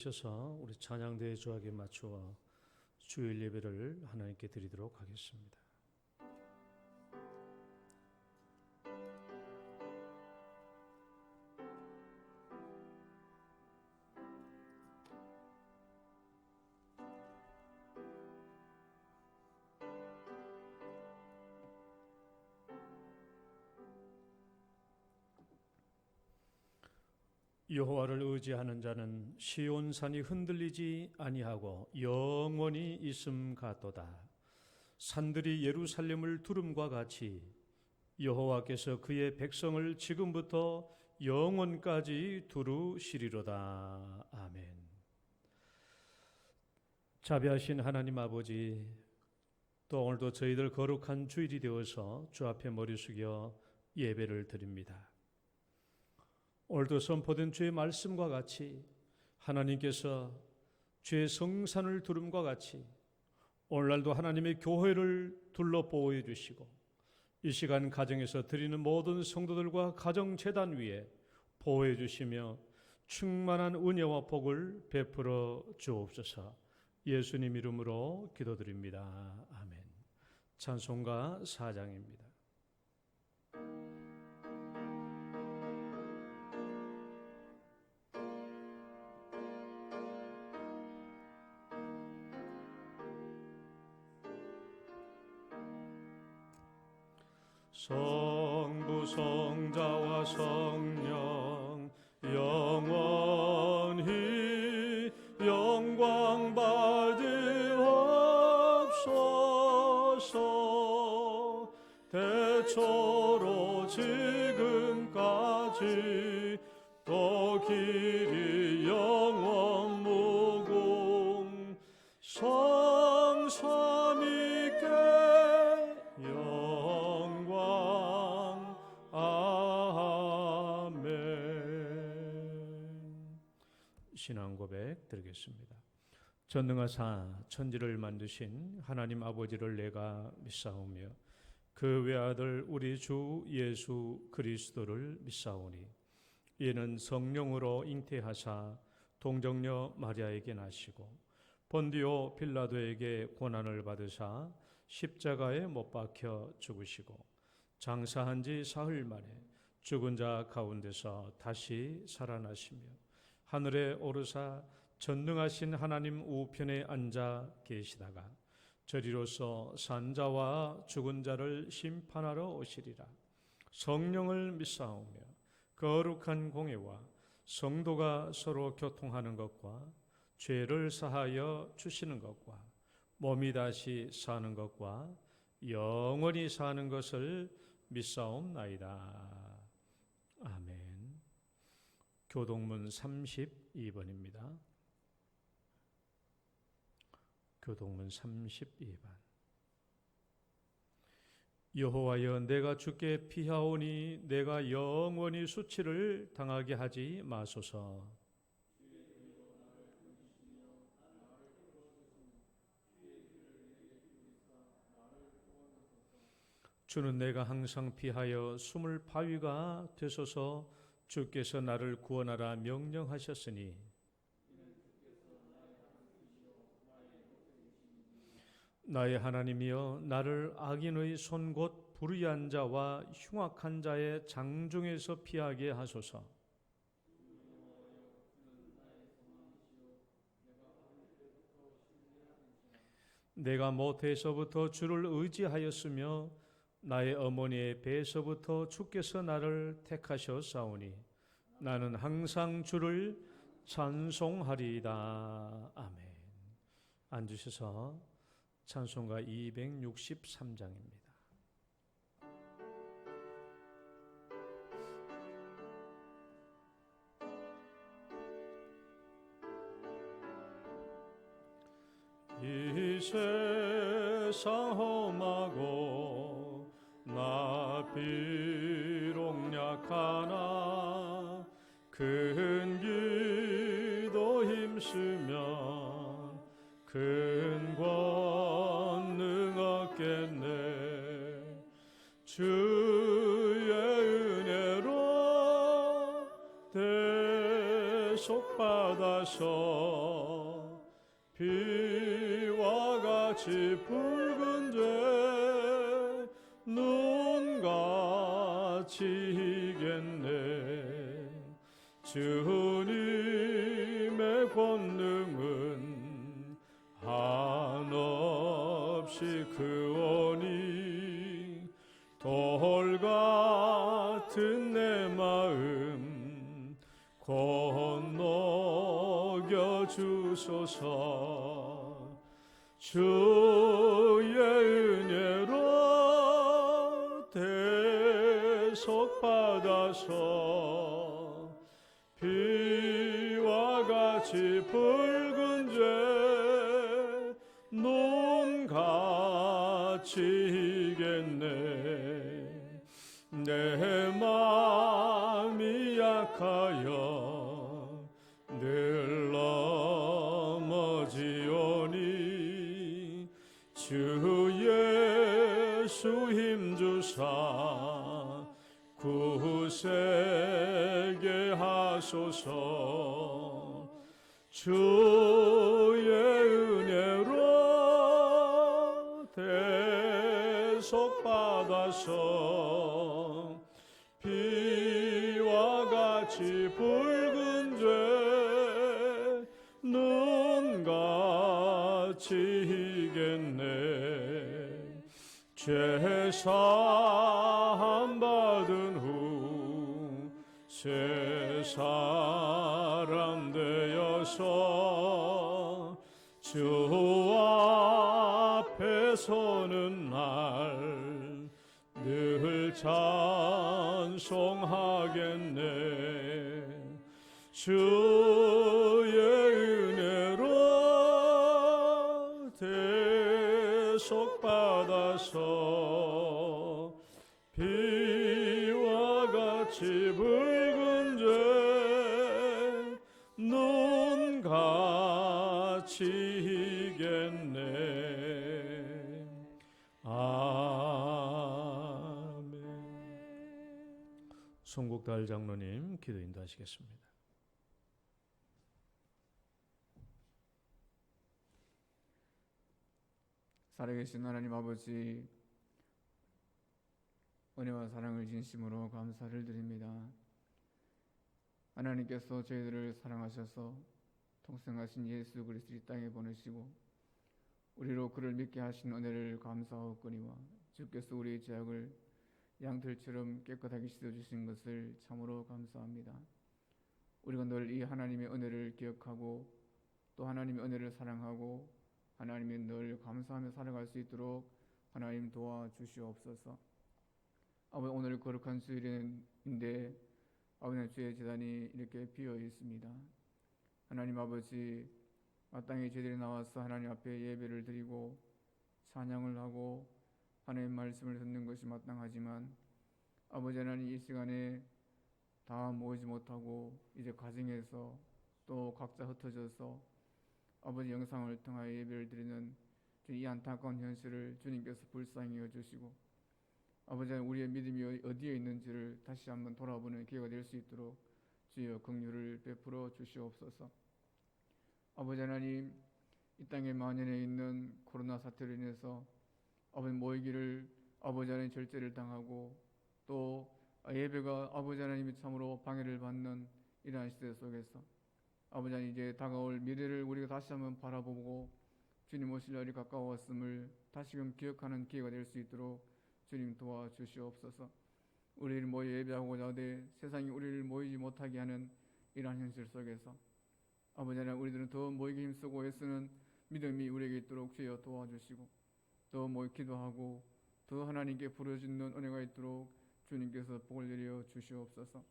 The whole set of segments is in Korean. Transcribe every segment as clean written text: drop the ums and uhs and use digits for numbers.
셔서 우리 찬양대의 조악에 맞추어 주일 예배를 하나님께 드리도록 하겠습니다. 여호와를 의지하는 자는 시온산이 흔들리지 아니하고 영원히 있음 같도다. 산들이 예루살렘을 두름과 같이 여호와께서 그의 백성을 지금부터 영원까지 두루시리로다. 아멘. 자비하신 하나님 아버지, 또 오늘도 저희들 거룩한 주일이 되어서 주 앞에 머리 숙여 예배를 드립니다. 오늘도 선포된 주의 말씀과 같이 하나님께서 주의 성산을 두름과 같이 오늘날도 하나님의 교회를 둘러 보호해 주시고 이 시간 가정에서 드리는 모든 성도들과 가정재단 위에 보호해 주시며 충만한 은혜와 복을 베풀어 주옵소서. 예수님 이름으로 기도드립니다. 아멘. 찬송가 4장입니다. 성부 성자와 성령 영원히 영광 받으옵소서. 대초로 지금까지 또 길이 영원 무궁 성삼위께 영광. 아멘. 신앙 고백 드리겠습니다. 전능하사 천지를 만드신 하나님 아버지를 내가 믿사오며 그 외아들 우리 주 예수 그리스도를 믿사오니 이는 성령으로 잉태하사 동정녀 마리아에게 나시고 본디오 빌라도에게 고난을 받으사 십자가에 못 박혀 죽으시고 장사한 지 사흘 만에 죽은 자 가운데서 다시 살아나시며 하늘에 오르사 전능하신 하나님 우편에 앉아 계시다가 저리로서 산자와 죽은 자를 심판하러 오시리라. 성령을 믿사오며 거룩한 공회와 성도가 서로 교통하는 것과 죄를 사하여 주시는 것과 몸이 다시 사는 것과 영원히 사는 것을 믿사옵나이다. 아멘. 교동문 32번입니다. 교동문 32번. 여호와여, 내가 주께 피하오니 내가 영원히 수치를 당하게 하지 마소서. 주는 내가 항상 피하여 숨을 바위가 되소서. 주께서 나를 구원하라 명령하셨으니 나의 하나님이여, 나를 악인의 손 곧 불의한 자와 흉악한 자의 장중에서 피하게 하소서. 내가 모태에서부터 주를 의지하였으며 나의 어머니의 배에서부터 주께서 나를 택하셨사오니 나는 항상 주를 찬송하리이다. 아멘. 앉으셔서 찬송가 263장입니다. 이 세상 험하고 나 비록 약하나 큰 기도 힘쓰면 큰 권능 얻겠네. 주의 은혜로 대속받아서 비와 같이 붉은 죄 눈같이 이겼네. 주님의 권능은 한없이 크오니 돌 같은 내 마음 건너겨 주소서. 주의 은혜로 대속받아서 비와 같이 붉은 죄 눈같이 이겼네. 내 마음이 약하여 늘 넘어지오니 주 예수 힘주사 굳세게 하소서. 주의 은혜로 대속받아서 비와 같이 붉은 죄 눈같이 이겼네. 죄사함 받은 후 새 사람 되어서 주 앞에 서는 날 늘 찬송하겠네. 주의 은혜로 대속받아서 비와 같이 붉은 죄 눈같이 이겼네. 아멘. 송국달 장로님 기도 인도하시겠습니다. 살아계신 하나님 아버지, 은혜와 사랑을 진심으로 감사를 드립니다. 하나님께서 저희들을 사랑하셔서 통생하신 예수 그리스도 이 땅에 보내시고 우리로 그를 믿게 하신 은혜를 감사하오거니와 주께서 우리의 죄악을 양털처럼 깨끗하게 씻어주신 것을 참으로 감사합니다. 우리가 늘 이 하나님의 은혜를 기억하고 또 하나님의 은혜를 사랑하고 하나님의 늘 감사하며 살아갈 수 있도록 하나님 도와주시옵소서. 아버지, 오늘 거룩한 주일인데 아버지, 주의 제단이 이렇게 비어 있습니다. 하나님 아버지, 마땅히 저희들이 나와서 하나님 앞에 예배를 드리고 찬양을 하고 하나님 말씀을 듣는 것이 마땅하지만 아버지 하나님, 이 시간에 다 모이지 못하고 이제 가정에서 또 각자 흩어져서 아버지 영상을 통하여 예배를 드리는 이 안타까운 현실을 주님께서 불쌍히 여주시고 아버지 하나님, 우리의 믿음이 어디에 있는지를 다시 한번 돌아보는 기회가 될 수 있도록 주여 긍휼을 베풀어 주시옵소서. 아버지 하나님, 이 땅에 만연해 있는 코로나 사태로 인해서 아버지 모이기를 아버지 하나님 절제를 당하고 또 예배가 아버지 하나님이 참으로 방해를 받는 이러한 시대 속에서 아버지 하나님, 이제 다가올 미래를 우리가 다시 한번 바라보고 주님 오실 날이 가까웠음을 다시금 기억하는 기회가 될 수 있도록 주님 도와주시옵소서. 우리를 모여 예배하고자 하되 세상이 우리를 모이지 못하게 하는 이러한 현실 속에서 아버지 하나님, 우리들은 더 모이기 힘쓰고 애쓰는 믿음이 우리에게 있도록 주여 도와주시고 더 모이 기도하고 더 하나님께 부르짖는 은혜가 있도록 주님께서 복을 내려 주시옵소서.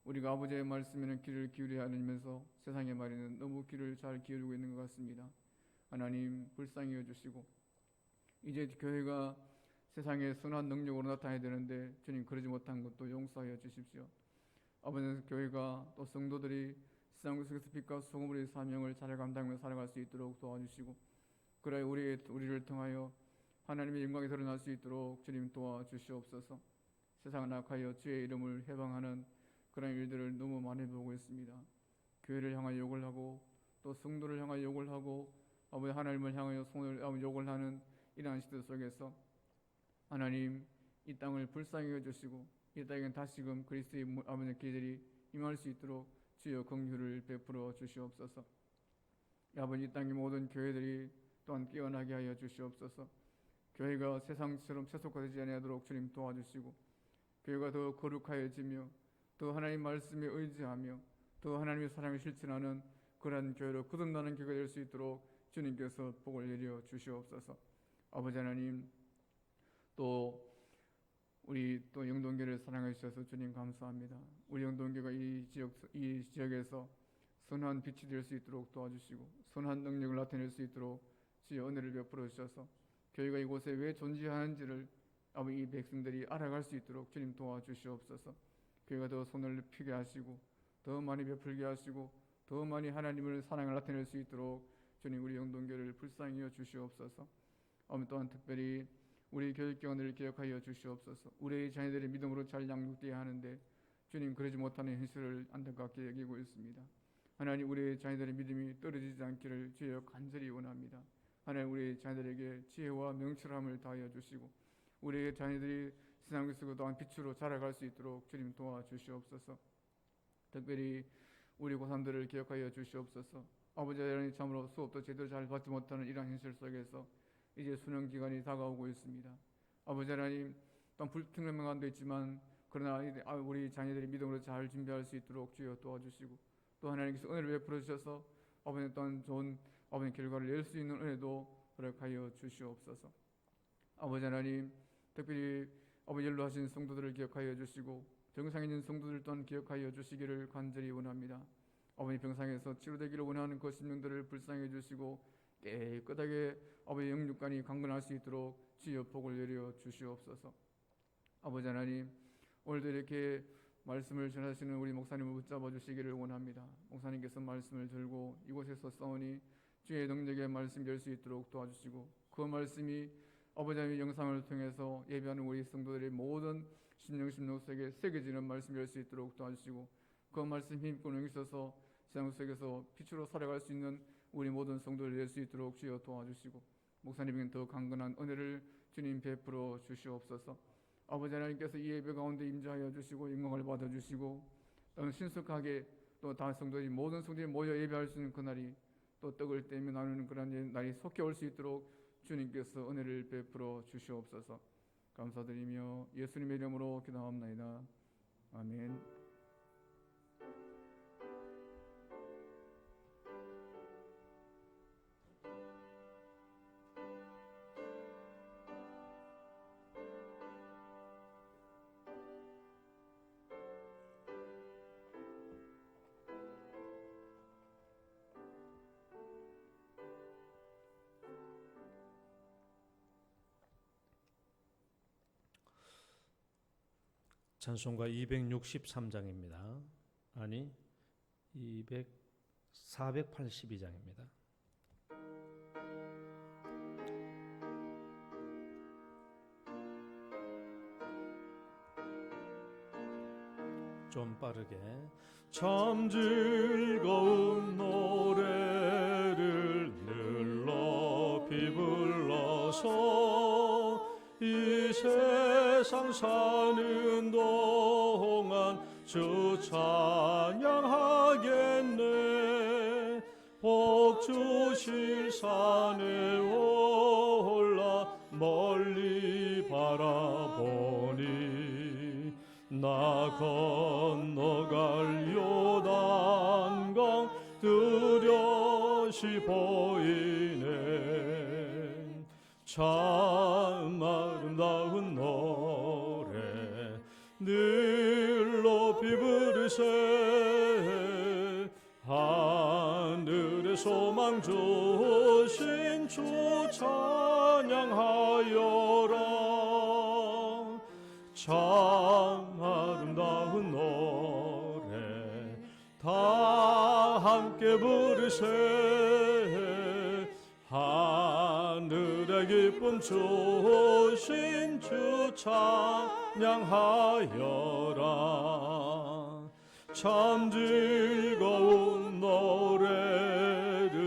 우리가 아버지의 말씀에는 귀를 기울여야 하면서 세상의 말에는 너무 귀를 잘 기울이고 있는 것 같습니다. 하나님 불쌍히 여주시고 이제 교회가 세상에 선한 능력으로 나타나야 되는데 주님 그러지 못한 것도 용서하여 주십시오. 아버지, 교회가 또 성도들이 세상 속에서 빛과 소금의 사명을 잘 감당하며 살아갈 수 있도록 도와주시고 그래 우리를 통하여 하나님의 영광이 드러날 수 있도록 주님 도와주시옵소서. 세상을 악하여 주의 이름을 해방하는 그런 일들을 너무 많이 보고 있습니다. 교회를 향하여 욕을 하고 또 성도를 향하여 욕을 하고 아버지 하나님을 향하여 욕을 하는 이러한 시대 속에서 하나님 이 땅을 불쌍히 여주시고 이 땅에 다시금 그리스도의 아버지의 길들이 임할 수 있도록 주여 긍휼을 베풀어 주시옵소서. 아버지 이 땅의 모든 교회들이 또한 깨어나게 하여 주시옵소서. 교회가 세상처럼 세속화되지 아니하도록 주님 도와주시고 교회가 더 거룩하여지며 더 하나님 말씀에 의지하며 더 하나님의 사랑을 실천하는 그러한 교회로 거듭나는 교회가 될 수 있도록 주님께서 복을 내려 주시옵소서. 아버지 하나님 또 우리 또 영동교를 사랑해 주셔서 주님 감사합니다. 우리 영동교가 이 지역에서 선한 빛이 될 수 있도록 도와주시고 선한 능력을 나타낼 수 있도록 주의 은혜를 베풀어 주셔서 교회가 이곳에 왜 존재하는지를 아버지 이 백성들이 알아갈 수 있도록 주님 도와주시옵소서. 교회가 더 손을 펴게 하시고 더 많이 베풀게 하시고 더 많이 하나님을 사랑을 나타낼 수 있도록 주님 우리 영동교를 불쌍히 여겨 주시옵소서. 또한 특별히 우리 교육기관들을 기억하여 주시옵소서. 우리 자녀들의 믿음으로 잘 양육되어야 하는데 주님 그러지 못하는 현실을 안타깝게 여기고 있습니다. 하나님 우리 자녀들의 믿음이 떨어지지 않기를 주여 간절히 원합니다. 하나님 우리 자녀들에게 지혜와 명철함을 다하여 주시고 우리 자녀들이 세상 속에서 또한 빛으로 자라갈 수 있도록 주님 도와주시옵소서. 특별히 우리 고3들을 기억하여 주시옵소서. 아버지 하나님 참으로 수업도 제대로 잘 받지 못하는 이러한 현실 속에서 이제 수능 기간이 다가오고 있습니다. 아버지 하나님 또한 불투명함도 있지만 그러나 우리 자녀들이 믿음으로 잘 준비할 수 있도록 주여 도와주시고 또 하나님께서 은혜를 베풀어 주셔서 아버지 또한 좋은 아버지 결과를 낼 수 있는 은혜도 허락하여 주시옵소서. 아버지 하나님 특별히 아버지 연로하신 성도들을 기억하여 주시고 병상에 있는 성도들 또한 기억하여 주시기를 간절히 원합니다. 아버지 병상에서 치료되기를 원하는 그 심령들을 불쌍히 주시고 깨끗하게 아버지 영육간이 강건할 수 있도록 주여 복을 내려 주시옵소서. 아버지 하나님 오늘도 이렇게 말씀을 전하시는 우리 목사님을 붙잡아 주시기를 원합니다. 목사님께서 말씀을 들고 이곳에서 싸우니 주의 능력의 말씀이 될 수 있도록 도와주시고 그 말씀이 아버지 하나님의 영상을 통해서 예배하는 우리 성도들의 모든 심령 속에 새겨지는 말씀이 될 수 있도록 도와주시고 그 말씀 힘입고 능있어서 세상 속에서 빛으로 살아갈 수 있는 우리 모든 성도를 낼 수 있도록 주여 도와주시고 목사님에게 더 강건한 은혜를 주님 베풀어 주시옵소서. 아버지 하나님께서 이 예배 가운데 임재하여 주시고 영광을 받아주시고 또 신속하게 또 다 성도들이 모든 성도들이 모여 예배할 수 있는 그날이 또 떡을 떼며 나누는 그런 날이 속히 올 수 있도록 주님께서 은혜를 베풀어 주시옵소서. 감사드리며 예수님의 이름으로 기도합나이다. 아멘. 찬송가 263장입니다. 아니 482장입니다. 좀 빠르게 참 즐거운 노래를 늘 높이 불러서 이 세상 사는 동안 주 찬양하겠네. 복 주실 산에 올라 멀리 바라보니 나 건너갈 요단강 뚜렷이 보이네. 참 아름다운 노래 늘 높이 부르세. 하늘의 소망 주신 주 찬양하여라. 참 아름다운 노래 다 함께 부르세. 하늘의 기쁨 주신 주 찬양하여라. 참 즐거운 노래를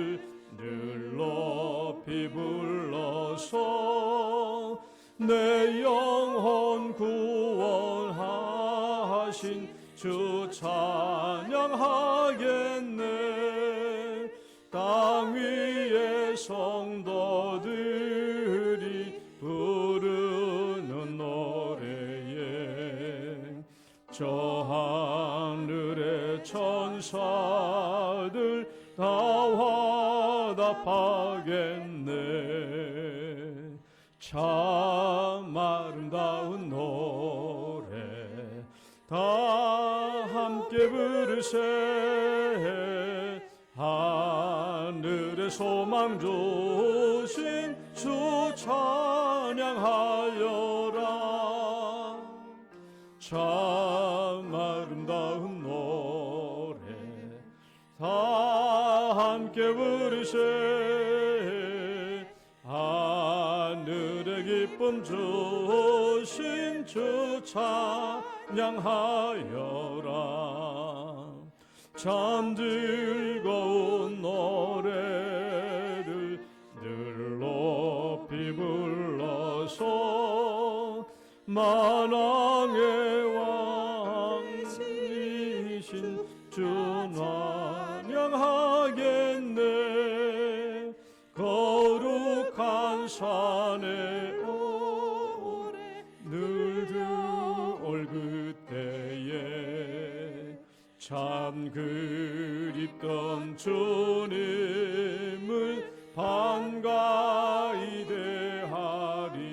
늘 높이 불러서 내 영혼 구원하신 주 찬양하겠네. 땅 위의 성도들이 부르는 노래에 저 하늘의 천사들 다 화답하겠네. 참 아름다운 노래 다 함께 부르세. 하늘의 소망 주신 주 찬양하여라. 참 아름다운 노래 다 함께 부르세. 하늘의 기쁨 주신 주 찬양하여라. 참 즐거운 노래를 늘 높이 불러서 만왕의 왕이신 주 찬양하겠네. 거룩한 산에 오래 늘 들어올 그때에 참 그립던 주님을 반가이 대하리.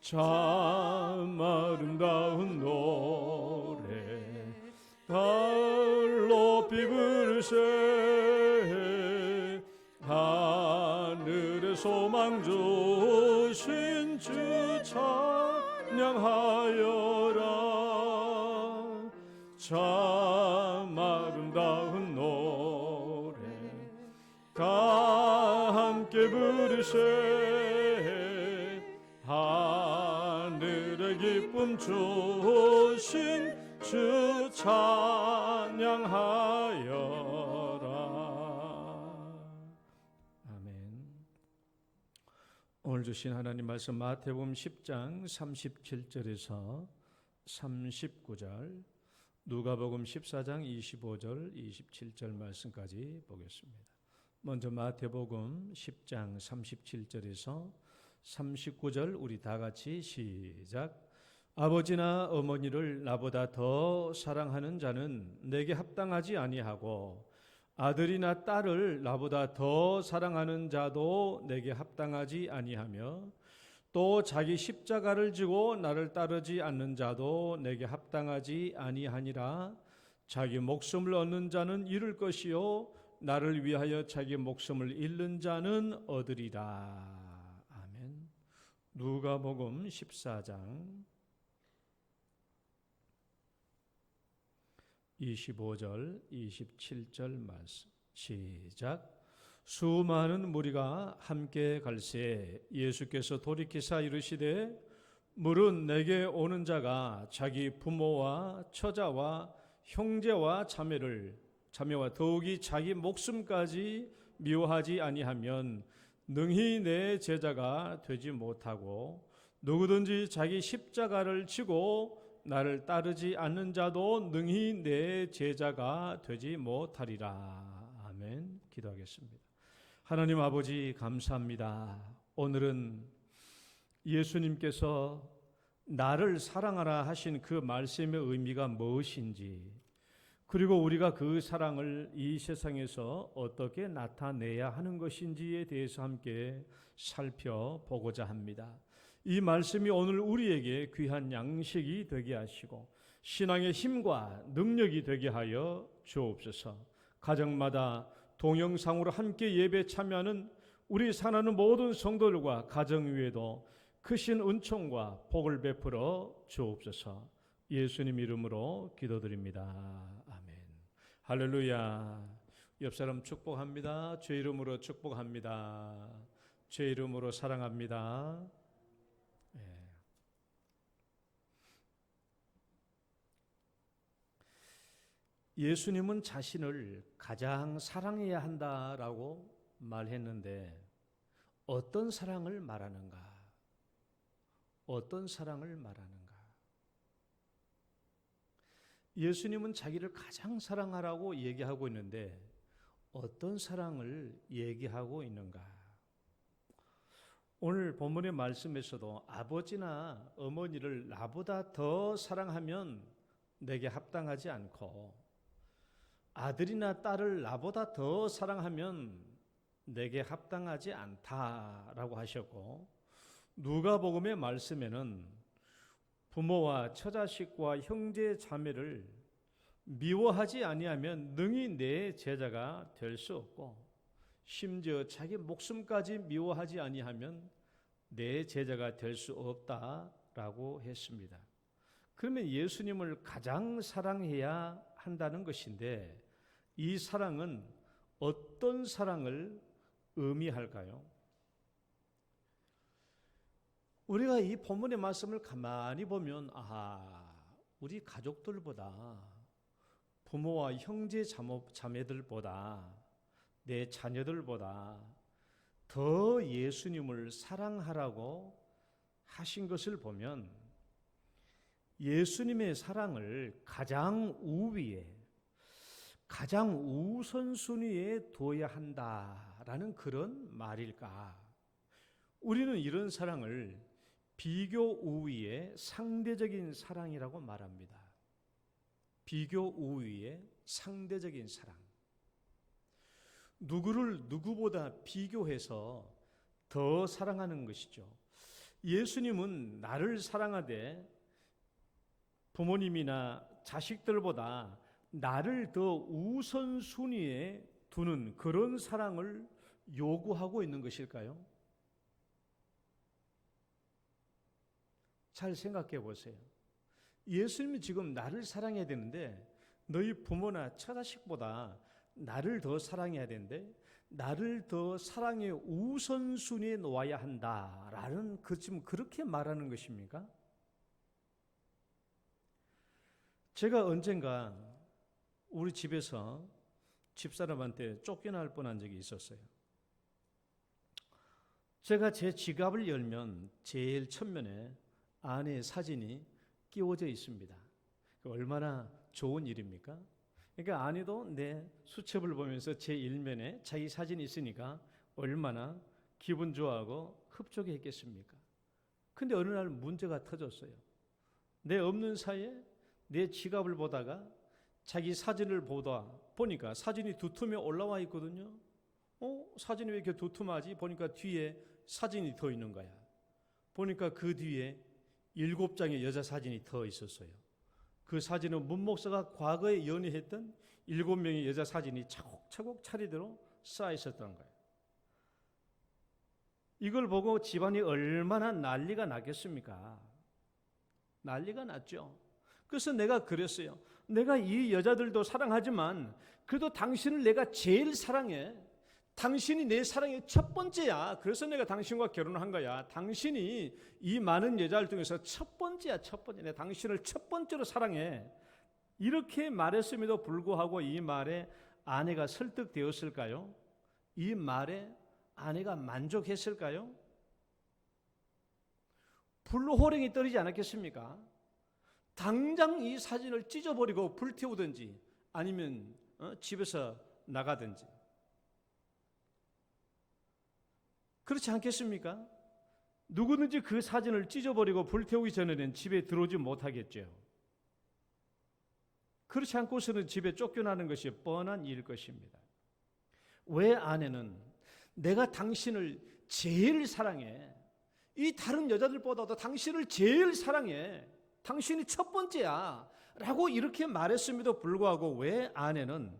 참 아름다운 노래 달 높이 부르세. 하늘의 소망 주신 주 찬양하여라. 참 아름다운 노래 다 함께 부르세. 하늘의 기쁨 주신 주 찬양하여라. 아멘. 오늘 주신 하나님 말씀 마태복음 10장 37절에서 39절, 누가복음 14장 25절 27절 말씀까지 보겠습니다. 먼저 마태복음 10장 37절에서 39절 우리 다 같이 시작. 아버지나 어머니를 나보다 더 사랑하는 자는 내게 합당하지 아니하고 아들이나 딸을 나보다 더 사랑하는 자도 내게 합당하지 아니하며 또 자기 십자가를 지고 나를 따르지 않는 자도 내게 합당하지 아니하니라. 자기 목숨을 얻는 자는 잃을 것이요 나를 위하여 자기 목숨을 잃는 자는 얻으리라. 아멘. 누가복음 14장 25절 27절 말씀 시작. 수많은 무리가 함께 갈새 예수께서 돌이키사 이르시되 물은 내게 오는 자가 자기 부모와 처자와 형제와 자매와 더욱이 자기 목숨까지 미워하지 아니하면 능히 내 제자가 되지 못하고 누구든지 자기 십자가를 지고 나를 따르지 않는 자도 능히 내 제자가 되지 못하리라. 아멘. 기도하겠습니다. 하나님 아버지 감사합니다. 오늘은 예수님께서 나를 사랑하라 하신 그 말씀의 의미가 무엇인지, 그리고 우리가 그 사랑을 이 세상에서 어떻게 나타내야 하는 것인지에 대해서 함께 살펴보고자 합니다. 이 말씀이 오늘 우리에게 귀한 양식이 되게 하시고 신앙의 힘과 능력이 되게 하여 주옵소서. 가정마다 동영상으로 함께 예배 참여하는 우리 사랑하는 모든 성도들과 가정 위에도 크신 은총과 복을 베풀어 주옵소서. 예수님 이름으로 기도드립니다. 아멘. 할렐루야. 옆 사람 축복합니다. 주의 이름으로 축복합니다. 주의 이름으로 사랑합니다. 예수님은 자신을 가장 사랑해야 한다라고 말했는데 어떤 사랑을 말하는가? 어떤 사랑을 말하는가? 예수님은 자기를 가장 사랑하라고 얘기하고 있는데 어떤 사랑을 얘기하고 있는가? 오늘 본문의 말씀에서도 아버지나 어머니를 나보다 더 사랑하면 내게 합당하지 않고 아들이나 딸을 나보다 더 사랑하면 내게 합당하지 않다라고 하셨고, 누가복음의 말씀에는 부모와 처자식과 형제 자매를 미워하지 아니하면 능히 내 제자가 될 수 없고, 심지어 자기 목숨까지 미워하지 아니하면 내 제자가 될 수 없다라고 했습니다. 그러면 예수님을 가장 사랑해야 한다는 것인데 이 사랑은 어떤 사랑을 의미할까요? 우리가 이 본문의 말씀을 가만히 보면 우리 가족들보다 부모와 형제 자매들보다 내 자녀들보다 더 예수님을 사랑하라고 하신 것을 보면 예수님의 사랑을 가장 우위에 가장 우선순위에 둬야 한다라는 그런 말일까? 우리는 이런 사랑을 비교 우위의 상대적인 사랑이라고 말합니다. 비교 우위의 상대적인 사랑. 누구를 누구보다 비교해서 더 사랑하는 것이죠. 예수님은 나를 사랑하되 부모님이나 자식들보다 나를 더 우선순위에 두는 그런 사랑을 요구하고 있는 것일까요? 잘 생각해 보세요. 예수님이 지금 나를 사랑해야 되는데 너희 부모나 처자식보다 나를 더 사랑해야 되는데 나를 더 사랑의 우선순위에 놓아야 한다라는 지금 그렇게 말하는 것입니까? 제가 언젠가 우리 집에서 집사람한테 쫓겨날 뻔한 적이 있었어요. 제가 제 지갑을 열면 제일 첫면에 아내의 사진이 끼워져 있습니다. 얼마나 좋은 일입니까? 그러니까 아내도 내 수첩을 보면서 제 일면에 자기 사진이 있으니까 얼마나 기분 좋아하고 흡족했겠습니까? 근데 어느 날 문제가 터졌어요. 내 없는 사이에 내 지갑을 보다가 자기 사진을 보니까 사진이 두툼에 올라와 있거든요. 사진이 왜 이렇게 두툼하지? 보니까 뒤에 사진이 더 있는 거야. 보니까 그 뒤에 7장의 여자 사진이 더 있었어요. 그 사진은 문 목사가 과거에 연애했던 7명의 여자 사진이 차곡차곡 차례대로 쌓여 있었던 거예요. 이걸 보고 집안이 얼마나 난리가 났겠습니까? 난리가 났죠. 그래서 내가 그랬어요. 내가 이 여자들도 사랑하지만 그래도 당신을 내가 제일 사랑해. 당신이 내 사랑의 첫 번째야. 그래서 내가 당신과 결혼을 한 거야. 당신이 이 많은 여자들 중에서 첫 번째야, 첫 번째. 내가 당신을 첫 번째로 사랑해. 이렇게 말했음에도 불구하고 이 말에 아내가 설득되었을까요? 이 말에 아내가 만족했을까요? 불호령이 떨어지지 않았겠습니까? 당장 이 사진을 찢어버리고 불태우든지 아니면 집에서 나가든지. 그렇지 않겠습니까? 누구든지 그 사진을 찢어버리고 불태우기 전에는 집에 들어오지 못하겠죠. 그렇지 않고서는 집에 쫓겨나는 것이 뻔한 일일 것입니다. 왜 아내는 내가 당신을 제일 사랑해. 이 다른 여자들보다도 당신을 제일 사랑해. 당신이 첫 번째야. 라고 이렇게 말했음에도 불구하고 왜 아내는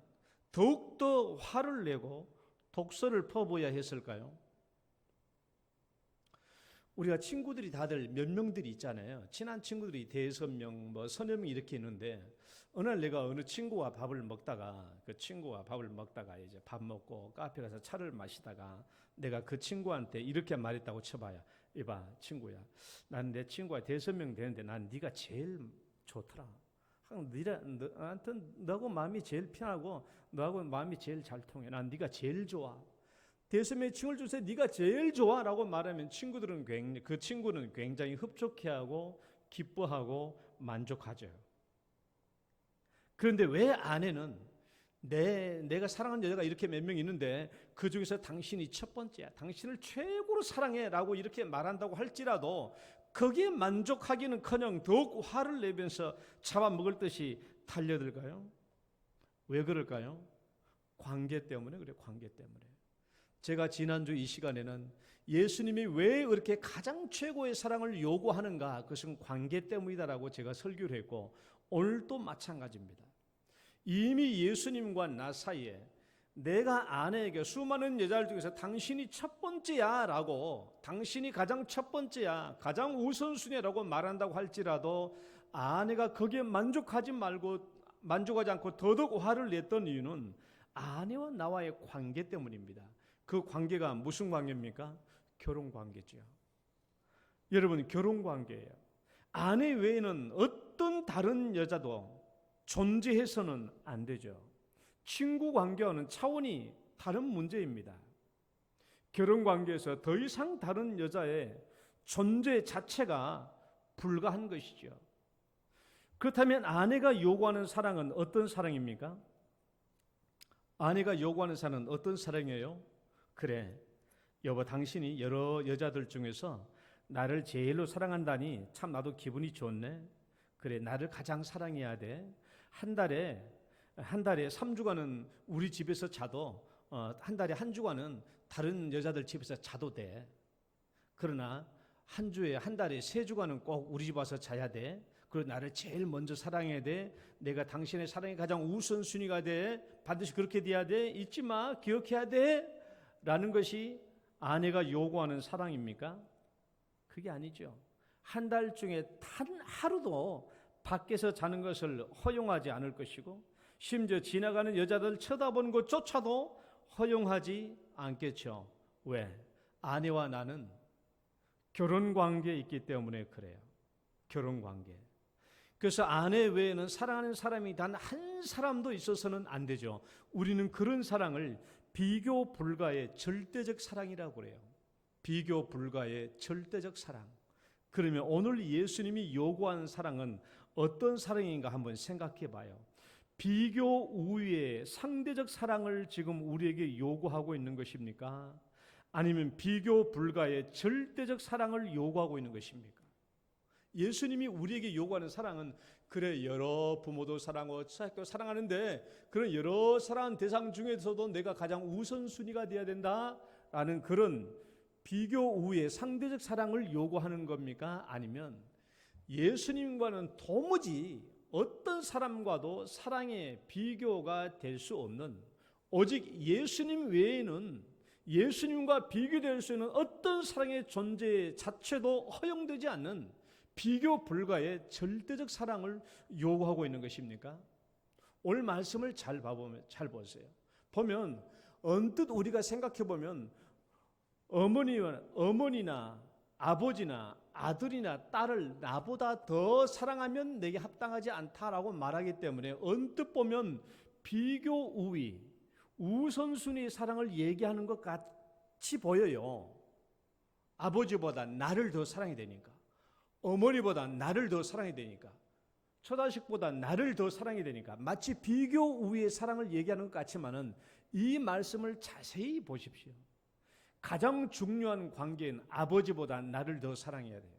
더욱더 화를 내고 독서를 퍼부어야 했을까요? 우리가 친구들이 다들 몇 명들이 있잖아요. 친한 친구들이 대여섯 명, 서너 명 이렇게 있는데 어느 날 내가 어느 친구와 밥을 먹다가 이제 밥 먹고 카페 가서 차를 마시다가 내가 그 친구한테 이렇게 말했다고 쳐봐요. 이봐 친구야, 난 내 친구가 대여섯 명 되는데 난 네가 제일 좋더라. 너한테 너하고 마음이 제일 편하고 너하고 마음이 제일 잘 통해. 난 네가 제일 좋아. 대소매 칭을 주세요. 네가 제일 좋아라고 말하면 그 친구는 굉장히 흡족해하고 기뻐하고 만족하죠. 그런데 왜 아내는 내가 사랑하는 여자가 이렇게 몇 명 있는데 그 중에서 당신이 첫 번째야, 당신을 최고로 사랑해라고 이렇게 말한다고 할지라도 거기에 만족하기는커녕 더욱 화를 내면서 잡아먹을 듯이 달려들까요? 왜 그럴까요? 관계 때문에 그래요. 관계 때문에. 제가 지난주 이 시간에는 예수님이 왜 그렇게 가장 최고의 사랑을 요구하는가, 그것은 관계 때문이다라고 제가 설교를 했고, 오늘도 마찬가지입니다. 이미 예수님과 나 사이에 내가 아내에게 수많은 여자들 중에서 당신이 첫 번째야 라고, 당신이 가장 첫 번째야, 가장 우선순위라고 말한다고 할지라도 아내가 거기에 만족하지 않고 더더욱 화를 냈던 이유는 아내와 나와의 관계 때문입니다. 그 관계가 무슨 관계입니까? 결혼 관계죠. 여러분, 결혼 관계예요. 아내 외에는 어떤 다른 여자도 존재해서는 안 되죠. 친구 관계와는 차원이 다른 문제입니다. 결혼 관계에서 더 이상 다른 여자의 존재 자체가 불가한 것이죠. 그렇다면 아내가 요구하는 사랑은 어떤 사랑입니까? 아내가 요구하는 사랑은 어떤 사랑이에요? 그래, 여보, 당신이 여러 여자들 중에서 나를 제일로 사랑한다니 참 나도 기분이 좋네. 그래, 나를 가장 사랑해야 돼. 한 달에 3주간은 우리 집에서 자도 한 달에 한 주간은 다른 여자들 집에서 자도 돼. 그러나 한 달에 3주간은 꼭 우리 집 와서 자야 돼. 그리고 나를 제일 먼저 사랑해야 돼. 내가 당신의 사랑이 가장 우선순위가 돼. 반드시 그렇게 돼야 돼. 잊지 마. 기억해야 돼. 라는 것이 아내가 요구하는 사랑입니까? 그게 아니죠. 한 달 중에 단 하루도 밖에서 자는 것을 허용하지 않을 것이고, 심지어 지나가는 여자들 쳐다보는 것조차도 허용하지 않겠죠. 왜? 아내와 나는 결혼 관계에 있기 때문에 그래요. 결혼 관계. 그래서 아내 외에는 사랑하는 사람이 단 한 사람도 있어서는 안 되죠. 우리는 그런 사랑을 비교 불가의 절대적 사랑이라고 그래요. 비교 불가의 절대적 사랑. 그러면 오늘 예수님이 요구하는 사랑은 어떤 사랑인가 한번 생각해 봐요. 비교 우위의 상대적 사랑을 지금 우리에게 요구하고 있는 것입니까? 아니면 비교 불가의 절대적 사랑을 요구하고 있는 것입니까? 예수님이 우리에게 요구하는 사랑은, 그래, 여러 부모도 사랑하고 사랑하는데 그런 여러 사랑하는 대상 중에서도 내가 가장 우선순위가 되어야 된다라는 그런 비교 우위의 상대적 사랑을 요구하는 겁니까? 아니면 예수님과는 도무지 어떤 사람과도 사랑의 비교가 될 수 없는, 오직 예수님 외에는 예수님과 비교될 수 있는 어떤 사랑의 존재 자체도 허용되지 않는 비교 불가의 절대적 사랑을 요구하고 있는 것입니까? 오늘 말씀을 잘 보세요. 보면 언뜻 우리가 생각해 보면 어머니나 아버지나 아들이나 딸을 나보다 더 사랑하면 내게 합당하지 않다라고 말하기 때문에 언뜻 보면 비교 우위, 우선순위 사랑을 얘기하는 것 같이 보여요. 아버지보다 나를 더 사랑해야 되니까, 어머니보다 나를 더 사랑해야 되니까, 처자식보다 나를 더 사랑해야 되니까, 마치 비교 우위의 사랑을 얘기하는 것 같지만은 이 말씀을 자세히 보십시오. 가장 중요한 관계는 아버지보다 나를 더 사랑해야 돼.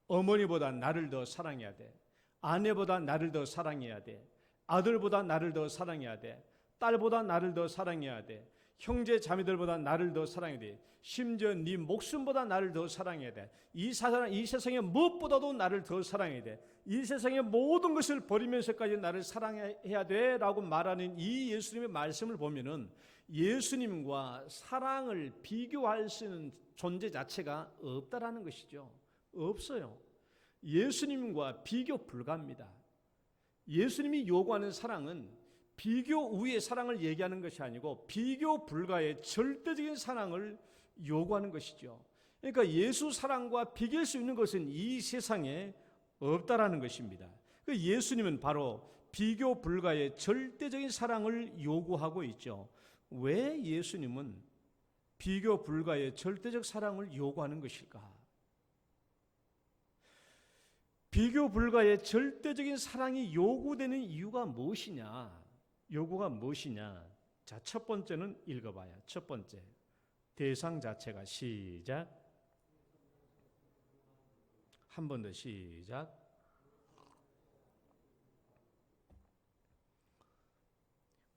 어머니보다 나를 더 사랑해야 돼. 아내보다 나를 더 사랑해야 돼. 아들보다 나를 더 사랑해야 돼. 딸보다 나를 더 사랑해야 돼. 형제 자매들보다 나를 더 사랑해야 돼. 심지어 네 목숨보다 나를 더 사랑해야 돼. 이 세상에 무엇보다도 나를 더 사랑해야 돼. 이 세상의 모든 것을 버리면서까지 나를 사랑해야 돼 라고 말하는 이 예수님의 말씀을 보면은 예수님과 사랑을 비교할 수 있는 존재 자체가 없다라는 것이죠. 없어요. 예수님과 비교 불가합니다. 예수님이 요구하는 사랑은 비교 우위의 사랑을 얘기하는 것이 아니고 비교 불가의 절대적인 사랑을 요구하는 것이죠. 그러니까 예수 사랑과 비교할 수 있는 것은 이 세상에 없다라는 것입니다. 그 예수님은 바로 비교 불가의 절대적인 사랑을 요구하고 있죠. 왜 예수님은 비교 불가의 절대적 사랑을 요구하는 것일까? 비교 불가의 절대적인 사랑이 요구되는 이유가 무엇이냐? 요구가 무엇이냐? 자, 첫 번째는 읽어봐요. 첫 번째, 대상 자체가 시작. 한 번 더 시작.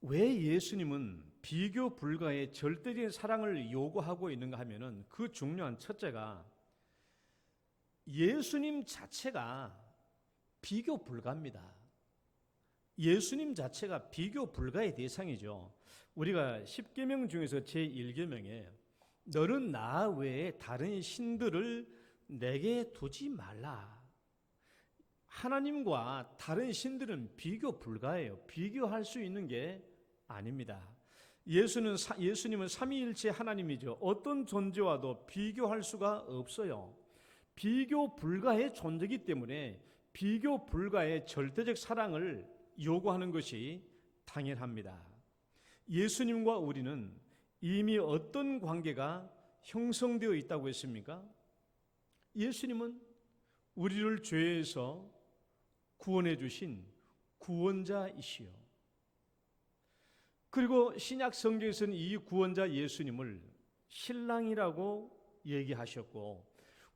왜 예수님은 비교 불가의 절대적인 사랑을 요구하고 있는가 하면은 그 중요한 첫째가 예수님 자체가 비교 불가입니다. 예수님 자체가 비교 불가의 대상이죠. 우리가 십계명 중에서 제1계명에 너는 나 외에 다른 신들을 내게 두지 말라. 하나님과 다른 신들은 비교 불가해요. 비교할 수 있는 게 아닙니다. 예수님은 삼위일체 하나님이죠. 어떤 존재와도 비교할 수가 없어요. 비교 불가의 존재이기 때문에 비교 불가의 절대적 사랑을 요구하는 것이 당연합니다. 예수님과 우리는 이미 어떤 관계가 형성되어 있다고 했습니까? 예수님은 우리를 죄에서 구원해 주신 구원자이시요. 그리고 신약 성경에서는 이 구원자 예수님을 신랑이라고 얘기하셨고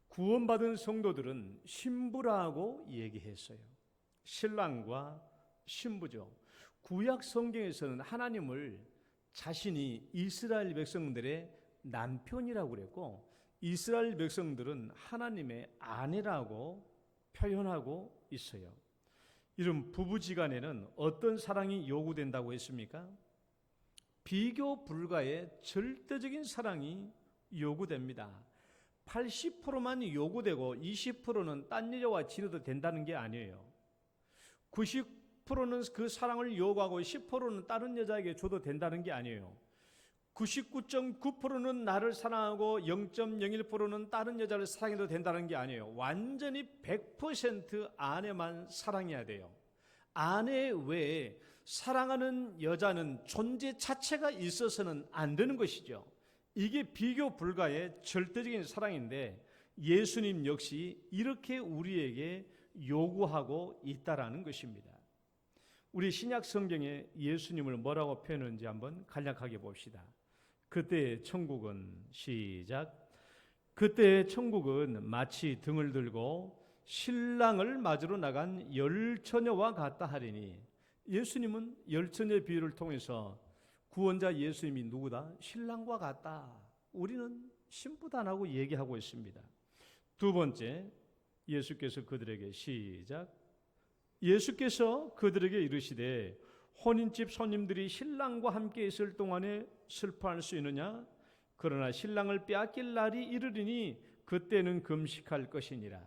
구원받은 성도들은 신부라고 얘기했어요. 신랑과 신부죠. 구약 성경에서는 하나님을 자신이 이스라엘 백성들의 남편이라고 그랬고 이스라엘 백성들은 하나님의 아내라고 표현하고 있어요. 이런 부부지간에는 어떤 사랑이 요구된다고 했습니까? 비교 불가의 절대적인 사랑이 요구됩니다. 80%만 요구되고 20%는 딴 여자와 지내도 된다는 게 아니에요. 90%는 그 사랑을 요구하고 10%는 다른 여자에게 줘도 된다는 게 아니에요. 99.9%는 나를 사랑하고 0.01%는 다른 여자를 사랑해도 된다는 게 아니에요. 완전히 100% 아내만 사랑해야 돼요. 아내 외에 사랑하는 여자는 존재 자체가 있어서는 안 되는 것이죠. 이게 비교 불가의 절대적인 사랑인데 예수님 역시 이렇게 우리에게 요구하고 있다라는 것입니다. 우리 신약 성경에 예수님을 뭐라고 표현하는지 한번 간략하게 봅시다. 그때의 천국은 시작. 그때의 천국은 마치 등을 들고 신랑을 맞으러 나간 열 처녀와 같다 하리니 예수님은 열 처녀의 비유를 통해서 구원자 예수님이 누구다? 신랑과 같다. 우리는 신부다라고 얘기하고 있습니다. 두 번째, 예수께서 그들에게 시작. 예수께서 그들에게 이르시되 혼인집 손님들이 신랑과 함께 있을 동안에 슬퍼할 수 있느냐? 그러나 신랑을 빼앗길 날이 이르리니 그때는 금식할 것이니라.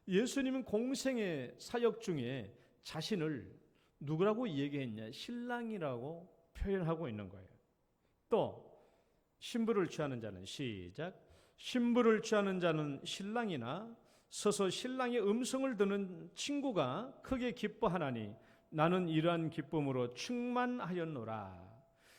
예수님은 공생의 사역 중에 자신을 누구라고 얘기했냐? 신랑이라고 표현하고 있는 거예요. 또 신부를 취하는 자는 시작. 신부를 취하는 자는 신랑이나 서서 신랑의 음성을 듣는 친구가 크게 기뻐하나니 나는 이러한 기쁨으로 충만하였노라.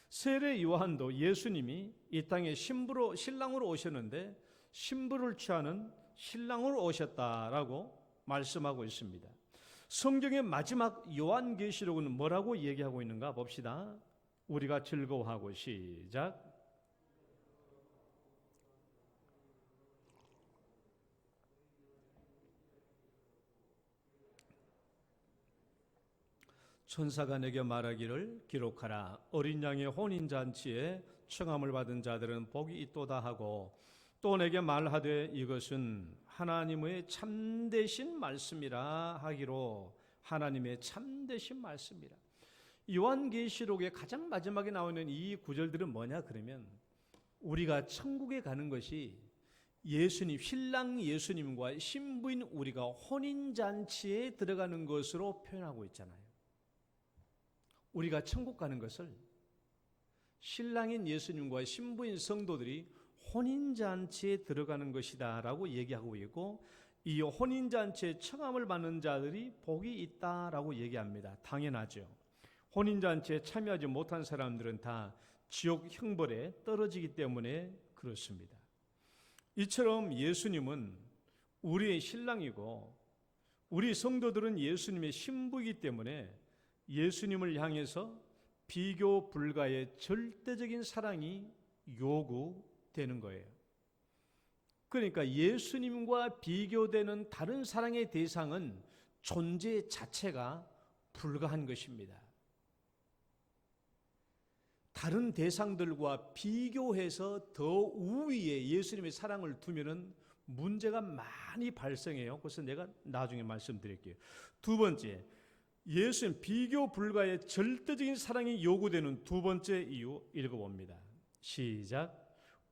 세례 요한도 예수님이 이 땅에 신랑으로 오셨는데 신부를 취하는 신랑으로 오셨다라고 말씀하고 있습니다. 성경의 마지막 요한계시록은 뭐라고 얘기하고 있는가 봅시다. 우리가 즐거워하고 시작. 천사가 내게 말하기를 기록하라. 어린 양의 혼인잔치에 청함을 받은 자들은 복이 있도다 하고 또 내게 말하되 이것은 하나님의 참되신 말씀이라 하기로. 하나님의 참되신 말씀이라. 요한계시록의 가장 마지막에 나오는 이 구절들은 뭐냐 그러면 우리가 천국에 가는 것이 예수님, 신랑 예수님과 신부인 우리가 혼인잔치에 들어가는 것으로 표현하고 있잖아요. 우리가 천국 가는 것을 신랑인 예수님과 신부인 성도들이 혼인잔치에 들어가는 것이다 라고 얘기하고 있고, 이 혼인잔치에 청함을 받는 자들이 복이 있다라고 얘기합니다. 당연하죠. 혼인잔치에 참여하지 못한 사람들은 다 지옥 형벌에 떨어지기 때문에 그렇습니다. 이처럼 예수님은 우리의 신랑이고 우리 성도들은 예수님의 신부이기 때문에 예수님을 향해서 비교 불가의 절대적인 사랑이 요구되는 거예요. 그러니까 예수님과 비교되는 다른 사랑의 대상은 존재 자체가 불가한 것입니다. 다른 대상들과 비교해서 더 우위에 예수님의 사랑을 두면은 문제가 많이 발생해요. 그래서 내가 나중에 말씀드릴게요. 두 번째, 예수님 비교 불가의 절대적인 사랑이 요구되는 두 번째 이유 읽어봅니다. 시작.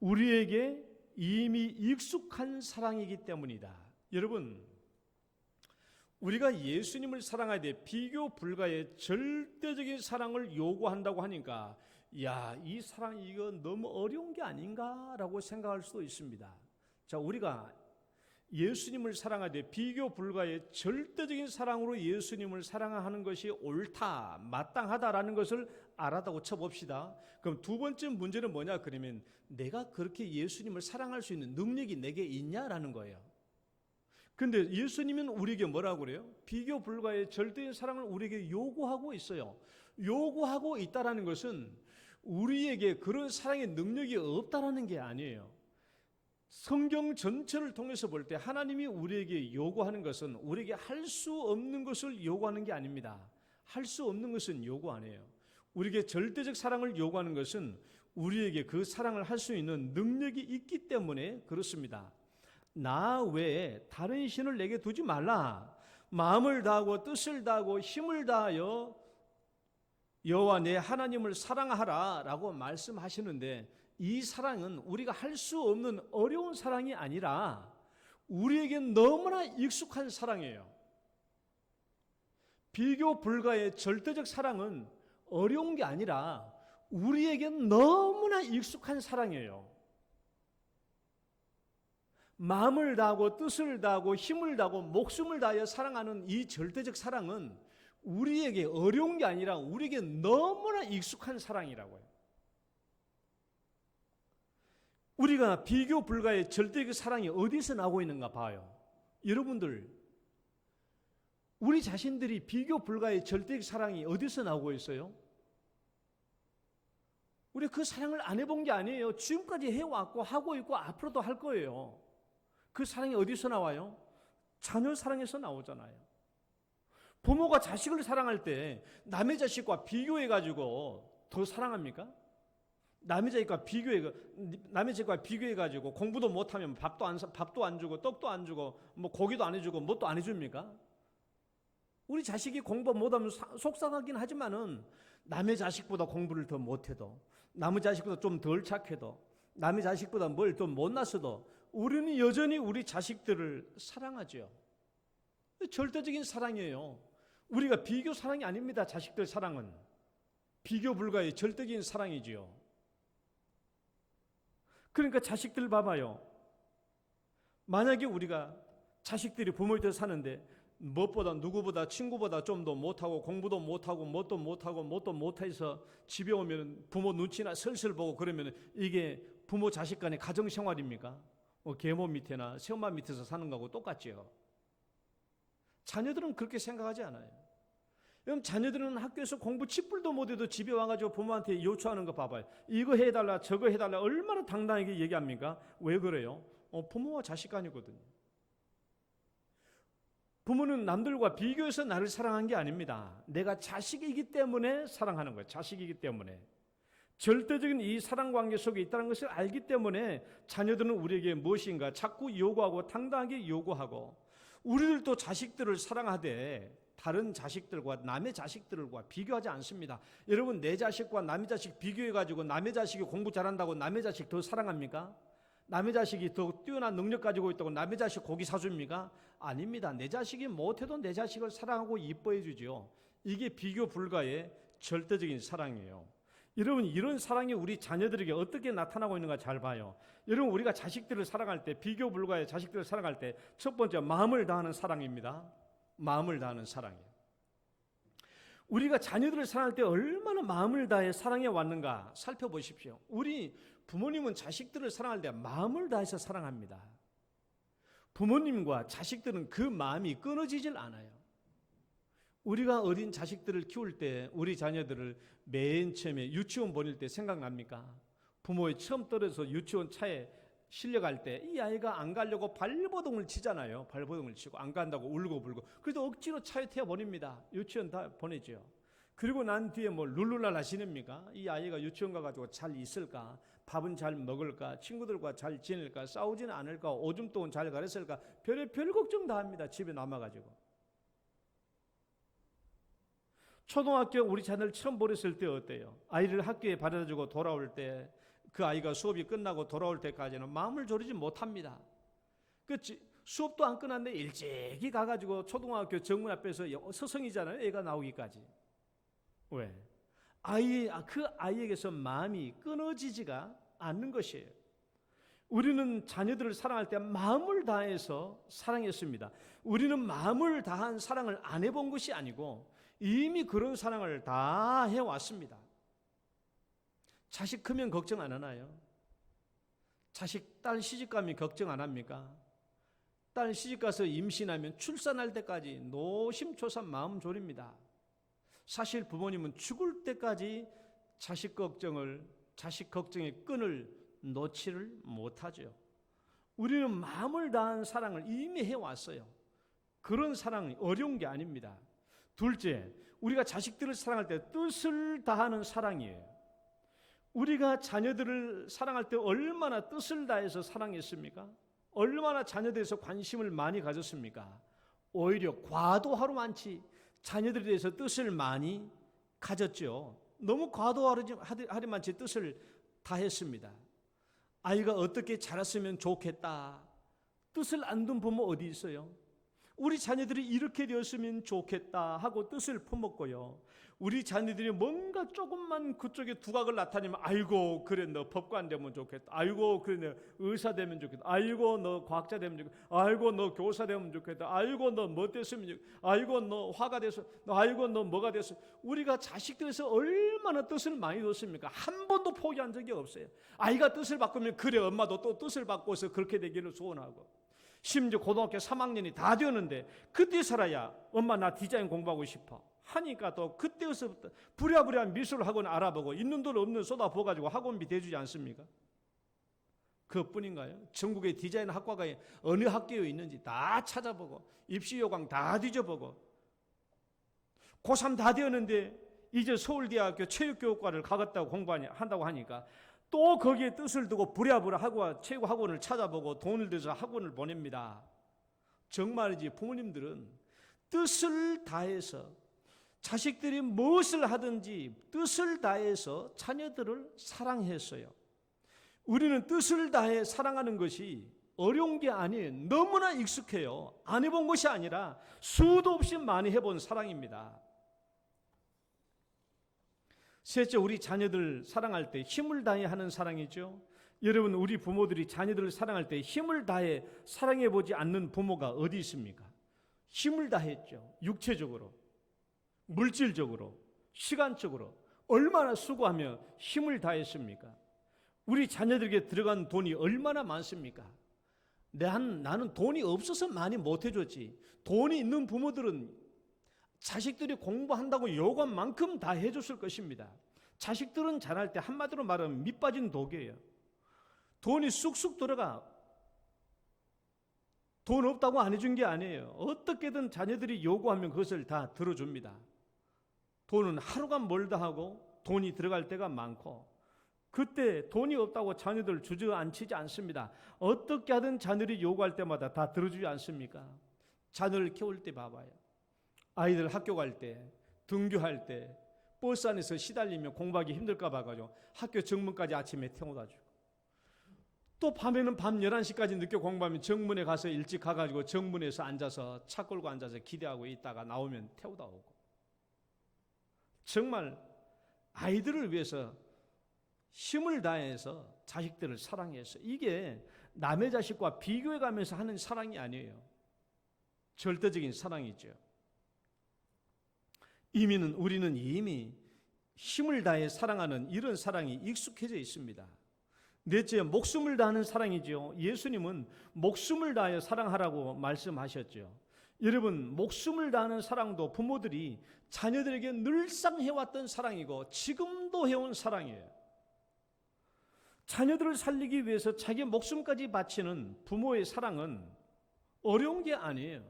우리에게 이미 익숙한 사랑이기 때문이다. 여러분, 우리가 예수님을 사랑할 때 비교 불가의 절대적인 사랑을 요구한다고 하니까 야, 이 사랑 이거 너무 어려운 게 아닌가라고 생각할 수도 있습니다. 자, 우리가 예수님을 사랑할 때 비교 불가의 절대적인 사랑으로 예수님을 사랑하는 것이 옳다, 마땅하다라는 것을 알았다고 쳐봅시다. 그럼 두 번째 문제는 뭐냐? 그러면 내가 그렇게 예수님을 사랑할 수 있는 능력이 내게 있냐라는 거예요. 근데 예수님은 우리에게 뭐라고 그래요? 비교 불가의 절대적인 사랑을 우리에게 요구하고 있어요. 요구하고 있다라는 것은 우리에게 그런 사랑의 능력이 없다라는 게 아니에요. 성경 전체를 통해서 볼 때 하나님이 우리에게 요구하는 것은 우리에게 할 수 없는 것을 요구하는 게 아닙니다. 할 수 없는 것은 요구 안 해요. 우리에게 절대적 사랑을 요구하는 것은 우리에게 그 사랑을 할 수 있는 능력이 있기 때문에 그렇습니다. 나 외에 다른 신을 내게 두지 말라. 마음을 다하고 뜻을 다하고 힘을 다하여 여호와 내 하나님을 사랑하라 라고 말씀하시는데, 이 사랑은 우리가 할 수 없는 어려운 사랑이 아니라 우리에게 너무나 익숙한 사랑이에요. 비교 불가의 절대적 사랑은 어려운 게 아니라 우리에게 너무나 익숙한 사랑이에요. 마음을 다하고 뜻을 다하고 힘을 다하고 목숨을 다하여 사랑하는 이 절대적 사랑은 우리에게 어려운 게 아니라 우리에게 너무나 익숙한 사랑이라고요. 우리가 비교 불가의 절대적 사랑이 어디서 나오고 있는가 봐요. 여러분들, 우리 자신들이 비교 불가의 절대적 사랑이 어디서 나오고 있어요? 우리 그 사랑을 안 해본 게 아니에요. 지금까지 해왔고 하고 있고 앞으로도 할 거예요. 그 사랑이 어디서 나와요? 자녀 사랑에서 나오잖아요. 부모가 자식을 사랑할 때 남의 자식과 비교해가지고 더 사랑합니까? 남의 자식과 비교해가지고 공부도 못하면 밥도 안 주고 떡도 안 주고 뭐 고기도 안 해주고 뭣도 안 해줍니까? 우리 자식이 공부 못하면 속상하긴 하지만은 남의 자식보다 공부를 더 못해도, 남의 자식보다 좀 덜 착해도, 남의 자식보다 뭘 좀 못났어도 우리는 여전히 우리 자식들을 사랑하죠. 절대적인 사랑이에요. 우리가 비교 사랑이 아닙니다. 자식들 사랑은 비교 불가의 절대적인 사랑이지요. 그러니까 자식들 봐봐요. 만약에 우리가 자식들이 부모의 뜻 사는데 무엇보다 누구보다 친구보다 좀 더 못하고 공부도 못하고 뭣도 못해서 집에 오면 부모 눈치나 슬슬 보고 그러면 이게 부모 자식 간의 가정생활입니까? 계모 밑에나 새엄마 밑에서 사는 거하고 똑같지요. 자녀들은 그렇게 생각하지 않아요. 그럼 자녀들은 학교에서 공부 쥐뿔도 못해도 집에 와가지고 부모한테 요청하는 거 봐봐요. 이거 해달라 저거 해달라 얼마나 당당하게 얘기합니까? 왜 그래요? 부모와 자식 간이거든요. 부모는 남들과 비교해서 나를 사랑한 게 아닙니다. 내가 자식이기 때문에 사랑하는 거예요. 자식이기 때문에. 절대적인 이 사랑 관계 속에 있다는 것을 알기 때문에 자녀들은 우리에게 무엇인가 자꾸 요구하고 당당하게 요구하고, 우리들도 자식들을 사랑하되 다른 자식들과 남의 자식들과 비교하지 않습니다. 여러분, 내 자식과 남의 자식 비교해가지고 남의 자식이 공부 잘한다고 남의 자식 더 사랑합니까? 남의 자식이 더 뛰어난 능력 가지고 있다고 남의 자식 고기 사줍니까? 아닙니다. 내 자식이 못해도 내 자식을 사랑하고 이뻐해 주죠. 이게 비교 불가의 절대적인 사랑이에요. 여러분, 이런 사랑이 우리 자녀들에게 어떻게 나타나고 있는가 잘 봐요. 여러분, 우리가 자식들을 사랑할 때, 비교 불가의 자식들을 사랑할 때 첫 번째 마음을 다하는 사랑입니다. 마음을 다하는 사랑이에요. 우리가 자녀들을 사랑할 때 얼마나 마음을 다해 사랑해 왔는가 살펴보십시오. 우리 부모님은 자식들을 사랑할 때 마음을 다해서 사랑합니다. 부모님과 자식들은 그 마음이 끊어지질 않아요. 우리가 어린 자식들을 키울 때 우리 자녀들을 맨 처음에 유치원 보낼 때 생각납니까? 부모의 처음 떨어져서 유치원 차에 실려갈 때 이 아이가 안 가려고 발버둥을 치잖아요. 발버둥을 치고 안 간다고 울고 불고. 그래도 억지로 차에 태워 보냅니다. 유치원 다 보내죠. 그리고 난 뒤에 뭐 룰루랄라 하시냅니까? 이 아이가 유치원 가가지고 잘 있을까? 밥은 잘 먹을까? 친구들과 잘 지낼까? 싸우지는 않을까? 오줌 똥은 잘 가렸을까? 별 걱정 다 합니다. 집에 남아가지고. 초등학교 우리 자녀를 처음 보냈을 때 어때요? 아이를 학교에 바래다주고 돌아올 때 그 아이가 수업이 끝나고 돌아올 때까지는 마음을 졸이지 못합니다. 수업도 안 끝났는데 일찍이 가가지고 초등학교 정문 앞에서 서성이잖아요. 애가 나오기까지. 왜? 그 아이에게서 마음이 끊어지지가 않는 것이에요. 우리는 자녀들을 사랑할 때 마음을 다해서 사랑했습니다. 우리는 마음을 다한 사랑을 안 해본 것이 아니고 이미 그런 사랑을 다 해왔습니다. 자식 크면 걱정 안 하나요? 자식 딸 시집가면 걱정 안 합니까? 딸 시집가서 임신하면 출산할 때까지 노심초사 마음 졸입니다. 사실 부모님은 죽을 때까지 자식 걱정의 끈을 놓지를 못하죠. 우리는 마음을 다한 사랑을 이미 해왔어요. 그런 사랑이 어려운 게 아닙니다. 둘째, 우리가 자식들을 사랑할 때 뜻을 다하는 사랑이에요. 우리가 자녀들을 사랑할 때 얼마나 뜻을 다해서 사랑했습니까? 얼마나 자녀들에 대해서 관심을 많이 가졌습니까? 오히려 과도하루 많지 자녀들에 대해서 뜻을 많이 가졌죠. 너무 과도하루 많지 뜻을 다했습니다. 아이가 어떻게 자랐으면 좋겠다. 뜻을 안 둔 부모 어디 있어요? 우리 자녀들이 이렇게 되었으면 좋겠다 하고 뜻을 품었고요. 우리 자녀들이 뭔가 조금만 그쪽에 두각을 나타내면 아이고 그래 너 법관 되면 좋겠다. 아이고 그래 너 의사 되면 좋겠다. 아이고 너 과학자 되면 좋겠다. 아이고 너 교사 되면 좋겠다. 아이고 너 뭐 됐으면 좋겠다. 아이고 너 화가 돼서 아이고 너 뭐가 됐어. 우리가 자식들에서 얼마나 뜻을 많이 뒀습니까? 한 번도 포기한 적이 없어요. 아이가 뜻을 바꾸면 그래 엄마도 또 뜻을 바꿔서 그렇게 되기를 소원하고 심지어 고등학교 3학년이 다 되었는데 그때 살아야 엄마 나 디자인 공부하고 싶어 하니까 또 그때서부터 부랴부랴 미술학원 알아보고 있는 돈 없는 쏟아부어가지고 학원비 대주지 않습니까? 그것뿐인가요? 전국의 디자인 학과가 어느 학교에 있는지 다 찾아보고 입시 요강 다 뒤져보고 고3 다 되었는데 이제 서울대학교 체육교육과를 가겠다고 공부한다고 하니까 또 거기에 뜻을 두고 부랴부랴 체육 학원을 찾아보고 돈을 들여서 학원을 보냅니다. 정말이지 부모님들은 뜻을 다해서 자식들이 무엇을 하든지 뜻을 다해서 자녀들을 사랑했어요. 우리는 뜻을 다해 사랑하는 것이 어려운 게 아니에요. 너무나 익숙해요. 안 해본 것이 아니라 수도 없이 많이 해본 사랑입니다. 셋째, 우리 자녀들 사랑할 때 힘을 다해 하는 사랑이죠. 여러분, 우리 부모들이 자녀들을 사랑할 때 힘을 다해 사랑해보지 않는 부모가 어디 있습니까? 힘을 다했죠. 육체적으로, 물질적으로, 시간적으로 얼마나 수고하며 힘을 다했습니까? 우리 자녀들에게 들어간 돈이 얼마나 많습니까? 나는 돈이 없어서 많이 못해줬지. 돈이 있는 부모들은 자식들이 공부한다고 요구한 만큼 다 해줬을 것입니다. 자식들은 자랄 때 한마디로 말하면 밑 빠진 독이에요. 돈이 쑥쑥 들어가. 돈 없다고 안 해준 게 아니에요. 어떻게든 자녀들이 요구하면 그것을 다 들어줍니다. 돈은 하루가 멀다 하고 돈이 들어갈 때가 많고 그때 돈이 없다고 자녀들 주저앉히지 않습니다. 어떻게 하든 자녀들이 요구할 때마다 다 들어주지 않습니까? 자녀를 키울 때 봐봐요. 아이들 학교 갈 때, 등교할 때 버스 안에서 시달리면 공부하기 힘들까 봐가지고 학교 정문까지 아침에 태워다 주고 또 밤에는 밤 11시까지 늦게 공부하면 정문에 가서 일찍 가가지고 정문에서 앉아서 차 끌고 앉아서 기대하고 있다가 나오면 태우다 오고 정말 아이들을 위해서 힘을 다해서 자식들을 사랑해서, 이게 남의 자식과 비교해 가면서 하는 사랑이 아니에요. 절대적인 사랑이죠. 우리는 이미 힘을 다해 사랑하는 이런 사랑이 익숙해져 있습니다. 넷째, 목숨을 다하는 사랑이죠. 예수님은 목숨을 다하여 사랑하라고 말씀하셨죠. 여러분, 목숨을 다하는 사랑도 부모들이 자녀들에게 늘상 해왔던 사랑이고 지금도 해온 사랑이에요. 자녀들을 살리기 위해서 자기 목숨까지 바치는 부모의 사랑은 어려운 게 아니에요.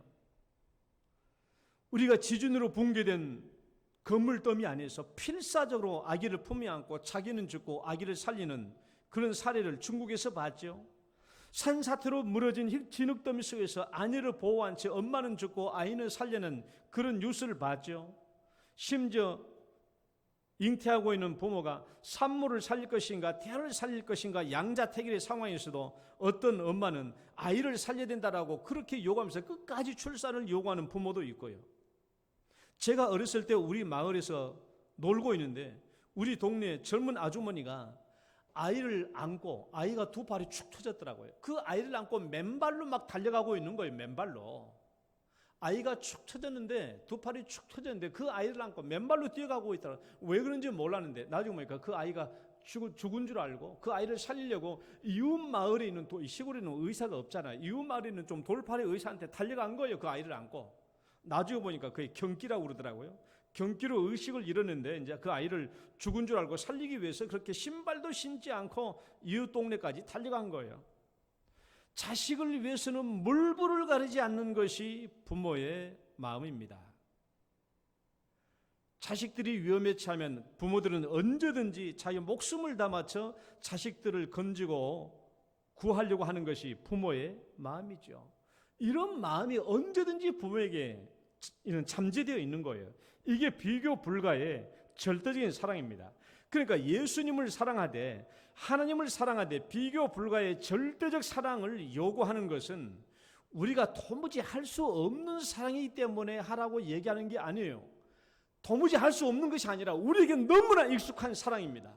우리가 지진으로 붕괴된 건물더미 안에서 필사적으로 아기를 품에 안고 자기는 죽고 아기를 살리는 그런 사례를 중국에서 봤죠. 산사태로 무너진 진흙더미 속에서 아내를 보호한 채 엄마는 죽고 아이는 살려는 그런 뉴스를 봤죠. 심지어 잉태하고 있는 부모가 산모를 살릴 것인가 태아를 살릴 것인가 양자택일의 상황에서도 어떤 엄마는 아이를 살려야 된다라고 그렇게 요구하면서 끝까지 출산을 요구하는 부모도 있고요. 제가 어렸을 때 우리 마을에서 놀고 있는데 우리 동네 젊은 아주머니가 아이를 안고, 아이가 두 발이 축 터졌더라고요. 그 아이를 안고 맨발로 막 달려가고 있는 거예요. 맨발로. 아이가 축 터졌는데, 두 팔이 축 터졌는데 그 아이를 안고 맨발로 뛰어가고 있더라고요. 왜 그런지 몰랐는데 나중에 보니까 그 아이가 죽은 줄 알고 그 아이를 살리려고 이웃 마을에 있는, 시골에는 의사가 없잖아요. 이웃 마을에 있는 좀 돌팔이 의사한테 달려간 거예요. 그 아이를 안고. 나중에 보니까 그게 경기라고 그러더라고요. 경기로 의식을 잃었는데 이제 그 아이를 죽은 줄 알고 살리기 위해서 그렇게 신발도 신지 않고 이웃 동네까지 달려간 거예요. 자식을 위해서는 물불을 가리지 않는 것이 부모의 마음입니다. 자식들이 위험에 처하면 부모들은 언제든지 자기 목숨을 담아쳐 자식들을 건지고 구하려고 하는 것이 부모의 마음이죠. 이런 마음이 언제든지 부모에게 잠재되어 있는 거예요. 이게 비교 불가의 절대적인 사랑입니다. 그러니까 예수님을 사랑하되, 하나님을 사랑하되 비교 불가의 절대적 사랑을 요구하는 것은 우리가 도무지 할 수 없는 사랑이기 때문에 하라고 얘기하는 게 아니에요. 도무지 할 수 없는 것이 아니라 우리에게 너무나 익숙한 사랑입니다.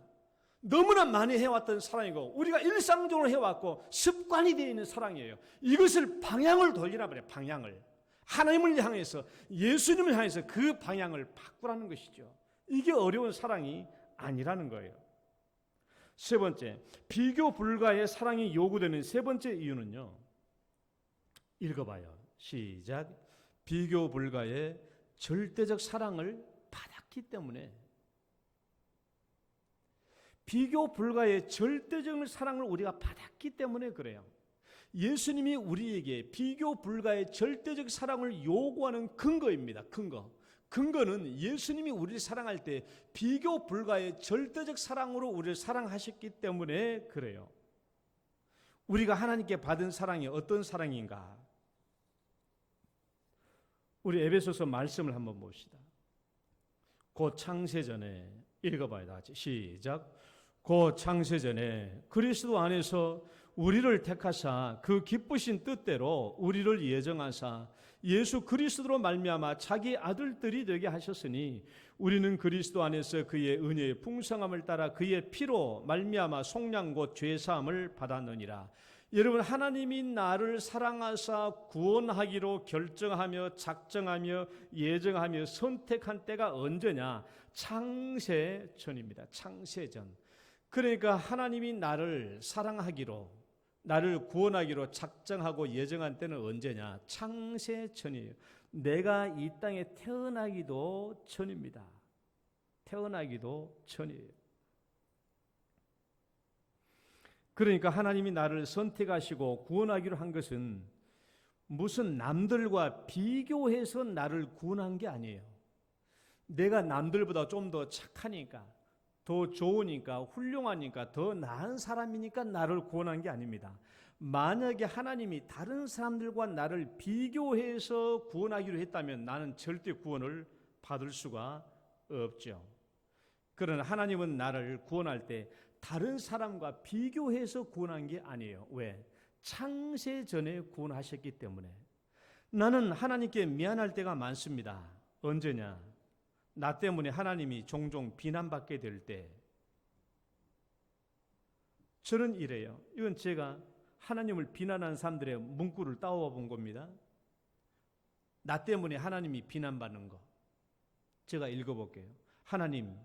너무나 많이 해왔던 사랑이고 우리가 일상적으로 해왔고 습관이 되어 있는 사랑이에요. 이것을 방향을 돌리라 그래요. 방향을. 하나님을 향해서, 예수님을 향해서 그 방향을 바꾸라는 것이죠. 이게 어려운 사랑이 아니라는 거예요. 세 번째, 비교 불가의 사랑이 요구되는 세 번째 이유는요. 읽어봐요. 시작. 비교 불가의 절대적 사랑을 받았기 때문에. 비교 불가의 절대적 사랑을 우리가 받았기 때문에 그래요. 예수님이 우리에게 비교 불가의 절대적 사랑을 요구하는 근거입니다. 근거는 예수님이 우리를 사랑할 때 비교 불가의 절대적 사랑으로 우리를 사랑하셨기 때문에 그래요. 우리가 하나님께 받은 사랑이 어떤 사랑인가? 우리 에베소서 말씀을 한번 봅시다. 곧 창세전에, 읽어봐요. 다 같이 시작. 곧 창세전에 그리스도 안에서 우리를 택하사 그 기쁘신 뜻대로 우리를 예정하사 예수 그리스도로 말미암아 자기 아들들이 되게 하셨으니 우리는 그리스도 안에서 그의 은혜의 풍성함을 따라 그의 피로 말미암아 속량 곧 죄사함을 받았느니라. 여러분, 하나님이 나를 사랑하사 구원하기로 결정하며 작정하며 예정하며 선택한 때가 언제냐? 창세전입니다. 창세전. 그러니까 하나님이 나를 사랑하기로, 나를 구원하기로 작정하고 예정한 때는 언제냐? 창세전이에요. 내가 이 땅에 태어나기도 전입니다. 태어나기도 전이에요. 그러니까 하나님이 나를 선택하시고 구원하기로 한 것은 무슨 남들과 비교해서 나를 구원한 게 아니에요. 내가 남들보다 좀 더 착하니까, 더 좋으니까, 훌륭하니까, 더 나은 사람이니까 나를 구원한 게 아닙니다. 만약에 하나님이 다른 사람들과 나를 비교해서 구원하기로 했다면 나는 절대 구원을 받을 수가 없죠. 그러나 하나님은 나를 구원할 때 다른 사람과 비교해서 구원한 게 아니에요. 왜? 창세 전에 구원하셨기 때문에. 나는 하나님께 미안할 때가 많습니다. 언제냐? 나 때문에 하나님이 종종 비난받게 될 때, 저는 이래요. 이건 제가 하나님을 비난하는 사람들의 문구를 따와 본 겁니다. 나 때문에 하나님이 비난받는 거. 제가 읽어볼게요. 하나님,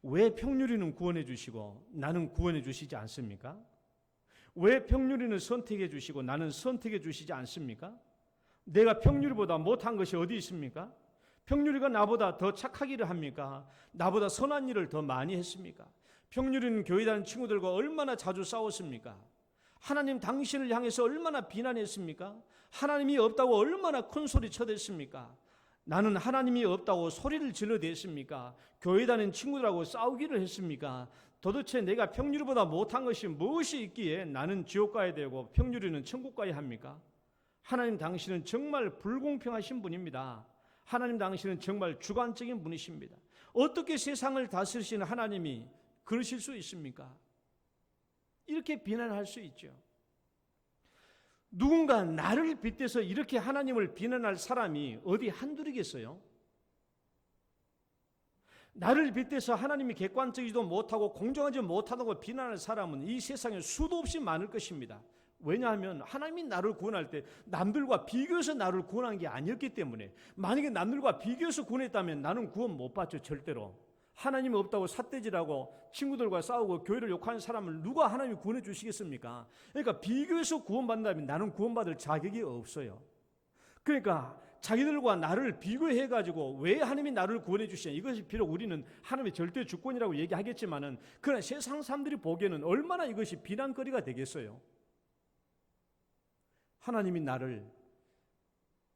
왜 평유리는 구원해 주시고 나는 구원해 주시지 않습니까? 왜 평유리는 선택해 주시고 나는 선택해 주시지 않습니까? 내가 평유리보다 못한 것이 어디 있습니까? 평유리가 나보다 더 착하기를 합니까? 나보다 선한 일을 더 많이 했습니까? 평유리는 교회 다니는 친구들과 얼마나 자주 싸웠습니까? 하나님 당신을 향해서 얼마나 비난했습니까? 하나님이 없다고 얼마나 큰 소리 쳐댔습니까? 나는 하나님이 없다고 소리를 질러댔습니까? 교회 다니는 친구들하고 싸우기를 했습니까? 도대체 내가 평유리보다 못한 것이 무엇이 있기에 나는 지옥 가야 되고 평유리는 천국 가야 합니까? 하나님 당신은 정말 불공평하신 분입니다. 하나님 당신은 정말 주관적인 분이십니다. 어떻게 세상을 다스리시는 하나님이 그러실 수 있습니까? 이렇게 비난할 수 있죠. 누군가 나를 빗대서 이렇게 하나님을 비난할 사람이 어디 한둘이겠어요? 나를 빗대서 하나님이 객관적이지도 못하고 공정하지 못하다고 비난할 사람은 이 세상에 수도 없이 많을 것입니다. 왜냐하면 하나님이 나를 구원할 때 남들과 비교해서 나를 구원한 게 아니었기 때문에, 만약에 남들과 비교해서 구원했다면 나는 구원 못 받죠. 절대로. 하나님이 없다고 삿대질하고 친구들과 싸우고 교회를 욕하는 사람을 누가 하나님이 구원해 주시겠습니까? 그러니까 비교해서 구원받는다면 나는 구원받을 자격이 없어요. 그러니까 자기들과 나를 비교해가지고 왜 하나님이 나를 구원해 주시냐, 이것이 비록 우리는 하나님의 절대 주권이라고 얘기하겠지만은 그러나 세상 사람들이 보기에는 얼마나 이것이 비난거리가 되겠어요. 하나님이 나를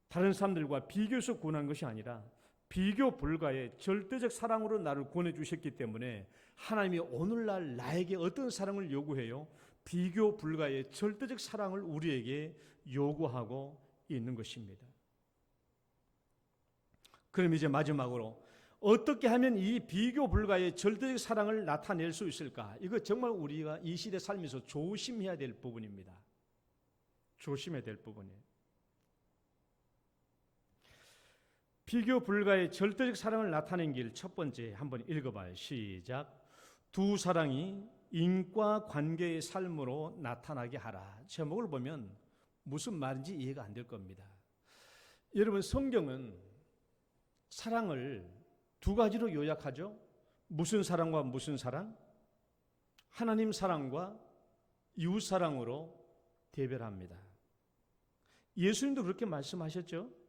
다른 사람들과 비교해서 구원한 것이 아니라 비교 불가의 절대적 사랑으로 나를 구원해 주셨기 때문에 하나님이 오늘날 나에게 어떤 사랑을 요구해요? 비교 불가의 절대적 사랑을 우리에게 요구하고 있는 것입니다. 그럼 이제 마지막으로 어떻게 하면 이 비교 불가의 절대적 사랑을 나타낼 수 있을까? 이거 정말 우리가 이 시대 살면서 조심해야 될 부분입니다. 조심해야 될 부분이에요. 비교 불가의 절대적 사랑을 나타낸 길, 첫 번째 한번 읽어봐요. 시작. 두 사랑이 인과 관계의 삶으로 나타나게 하라. 제목을 보면 무슨 말인지 이해가 안 될 겁니다. 여러분, 성경은 사랑을 두 가지로 요약하죠. 무슨 사랑과 무슨 사랑? 하나님 사랑과 이웃 사랑으로 대별합니다. 예수님도 그렇게 말씀하셨죠.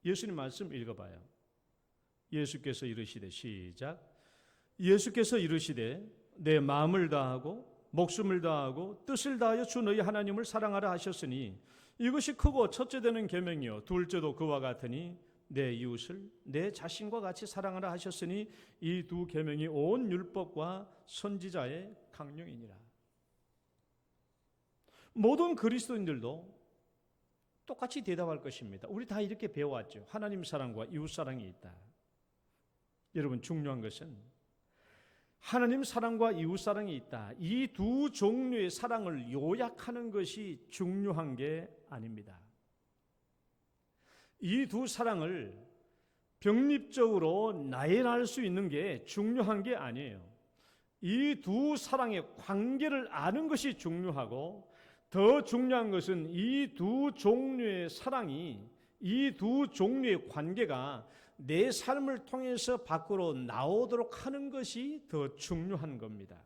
예수님 말씀 읽어봐요. 예수께서 이르시되, 시작. 예수께서 이르시되 내 마음을 다하고 목숨을 다하고 뜻을 다하여 주 너희 하나님을 사랑하라 하셨으니 이것이 크고 첫째 되는 계명이요 둘째도 그와 같으니 내 이웃을 내 자신과 같이 사랑하라 하셨으니 이 두 계명이 온 율법과 선지자의 강령이니라. 모든 그리스도인들도 똑같이 대답할 것입니다. 우리 다 이렇게 배워왔죠. 하나님 사랑과 이웃 사랑이 있다. 여러분, 중요한 것은 하나님 사랑과 이웃 사랑이 있다. 이 두 종류의 사랑을 요약하는 것이 중요한 게 아닙니다. 이 두 사랑을 병립적으로 나열할 수 있는 게 중요한 게 아니에요. 이 두 사랑의 관계를 아는 것이 중요하고, 더 중요한 것은 이 두 종류의 사랑이, 이 두 종류의 관계가 내 삶을 통해서 밖으로 나오도록 하는 것이 더 중요한 겁니다.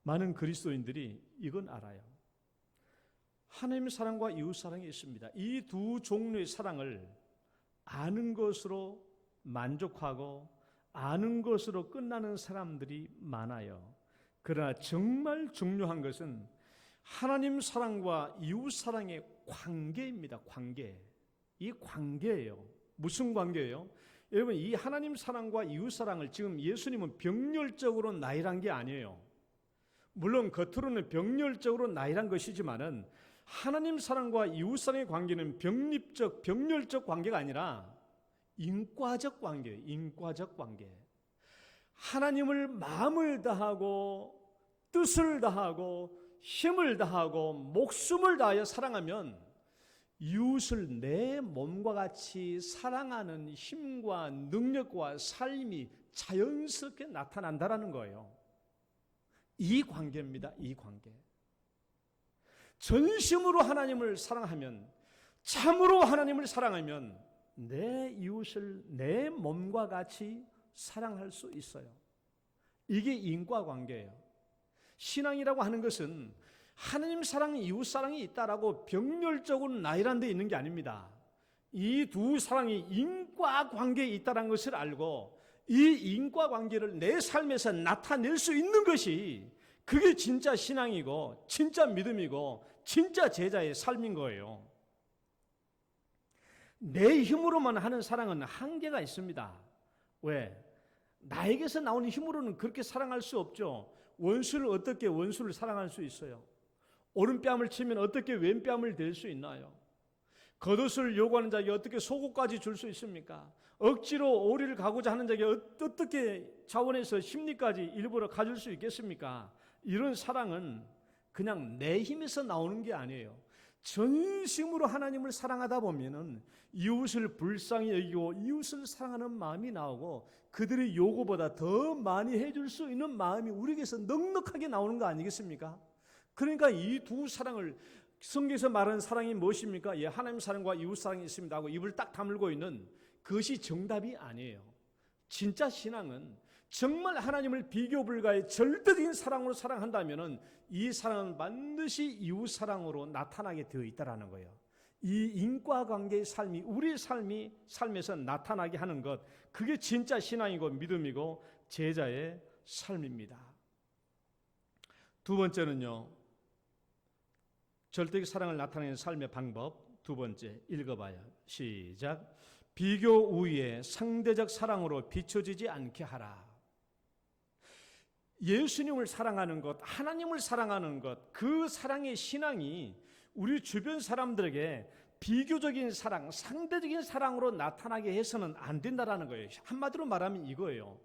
많은 그리스도인들이 이건 알아요. 하나님의 사랑과 이웃 사랑이 있습니다. 이 두 종류의 사랑을 아는 것으로 만족하고 아는 것으로 끝나는 사람들이 많아요. 그러나 정말 중요한 것은 하나님 사랑과 이웃 사랑의 관계입니다. 관계. 이 관계예요. 무슨 관계예요? 여러분, 이 하나님 사랑과 이웃 사랑을 지금 예수님은 병렬적으로 나열한 게 아니에요. 물론 겉으로는 병렬적으로 나열한 것이지만은 하나님 사랑과 이웃 사랑의 관계는 병립적, 병렬적 관계가 아니라 인과적 관계예요. 인과적 관계. 하나님을 마음을 다하고 뜻을 다하고 힘을 다하고 목숨을 다하여 사랑하면 이웃을 내 몸과 같이 사랑하는 힘과 능력과 삶이 자연스럽게 나타난다라는 거예요. 이 관계입니다. 이 관계. 전심으로 하나님을 사랑하면, 참으로 하나님을 사랑하면 내 이웃을 내 몸과 같이 사랑할 수 있어요. 이게 인과관계예요. 신앙이라고 하는 것은 하나님 사랑, 이웃 사랑이 있다라고 병렬적으로 나열한 데 있는 게 아닙니다. 이 두 사랑이 인과관계에 있다는 것을 알고 이 인과관계를 내 삶에서 나타낼 수 있는 것이, 그게 진짜 신앙이고 진짜 믿음이고 진짜 제자의 삶인 거예요. 내 힘으로만 하는 사랑은 한계가 있습니다. 왜? 나에게서 나오는 힘으로는 그렇게 사랑할 수 없죠. 원수를 어떻게 원수를 사랑할 수 있어요? 오른뺨을 치면 어떻게 왼뺨을 댈 수 있나요? 겉옷을 요구하는 자에게 어떻게 속옷까지 줄 수 있습니까? 억지로 오리를 가고자 하는 자에게 어떻게 자원해서 심리까지 일부러 가질 수 있겠습니까? 이런 사랑은 그냥 내 힘에서 나오는 게 아니에요. 전심으로 하나님을 사랑하다 보면은 이웃을 불쌍히 여기고 이웃을 사랑하는 마음이 나오고 그들의 요구보다 더 많이 해줄 수 있는 마음이 우리에게서 넉넉하게 나오는 거 아니겠습니까? 그러니까 이 두 사랑을, 성경에서 말하는 사랑이 무엇입니까? 예, 하나님 사랑과 이웃 사랑이 있습니다 하고 입을 딱 다물고 있는 그것이 정답이 아니에요. 진짜 신앙은 정말 하나님을 비교 불가의 절대적인 사랑으로 사랑한다면 이 사랑은 반드시 이웃 사랑으로 나타나게 되어 있다는 거예요. 이 인과관계의 삶이 우리 삶에서 나타나게 하는 것, 그게 진짜 신앙이고 믿음이고 제자의 삶입니다. 두 번째는요, 절대적 사랑을 나타내는 삶의 방법. 두 번째 읽어봐요. 시작. 비교 우위에 상대적 사랑으로 비춰지지 않게 하라. 예수님을 사랑하는 것, 하나님을 사랑하는 것, 그 사랑의 신앙이 우리 주변 사람들에게 비교적인 사랑, 상대적인 사랑으로 나타나게 해서는 안 된다는 거예요. 한마디로 말하면 이거예요.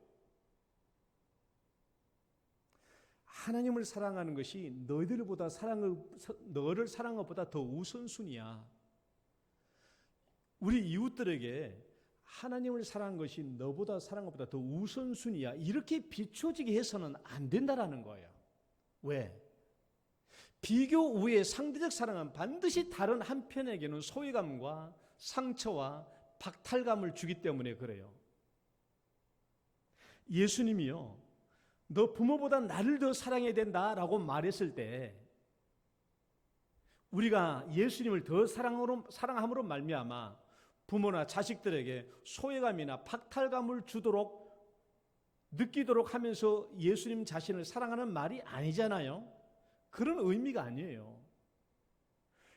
하나님을 사랑하는 것이 너를 사랑한 것보다 더 우선순위야. 우리 이웃들에게 하나님을 사랑한 것이 너보다 사랑한 것보다 더 우선순위야. 이렇게 비춰지게 해서는 안 된다는 거예요. 왜? 비교 우위의 상대적 사랑은 반드시 다른 한편에게는 소외감과 상처와 박탈감을 주기 때문에 그래요. 예수님이요, 너 부모보다 나를 더 사랑해야 된다라고 말했을 때 우리가 예수님을 더 사랑함으로 말미암아 부모나 자식들에게 소외감이나 박탈감을 느끼도록 하면서 예수님 자신을 사랑하는 말이 아니잖아요. 그런 의미가 아니에요.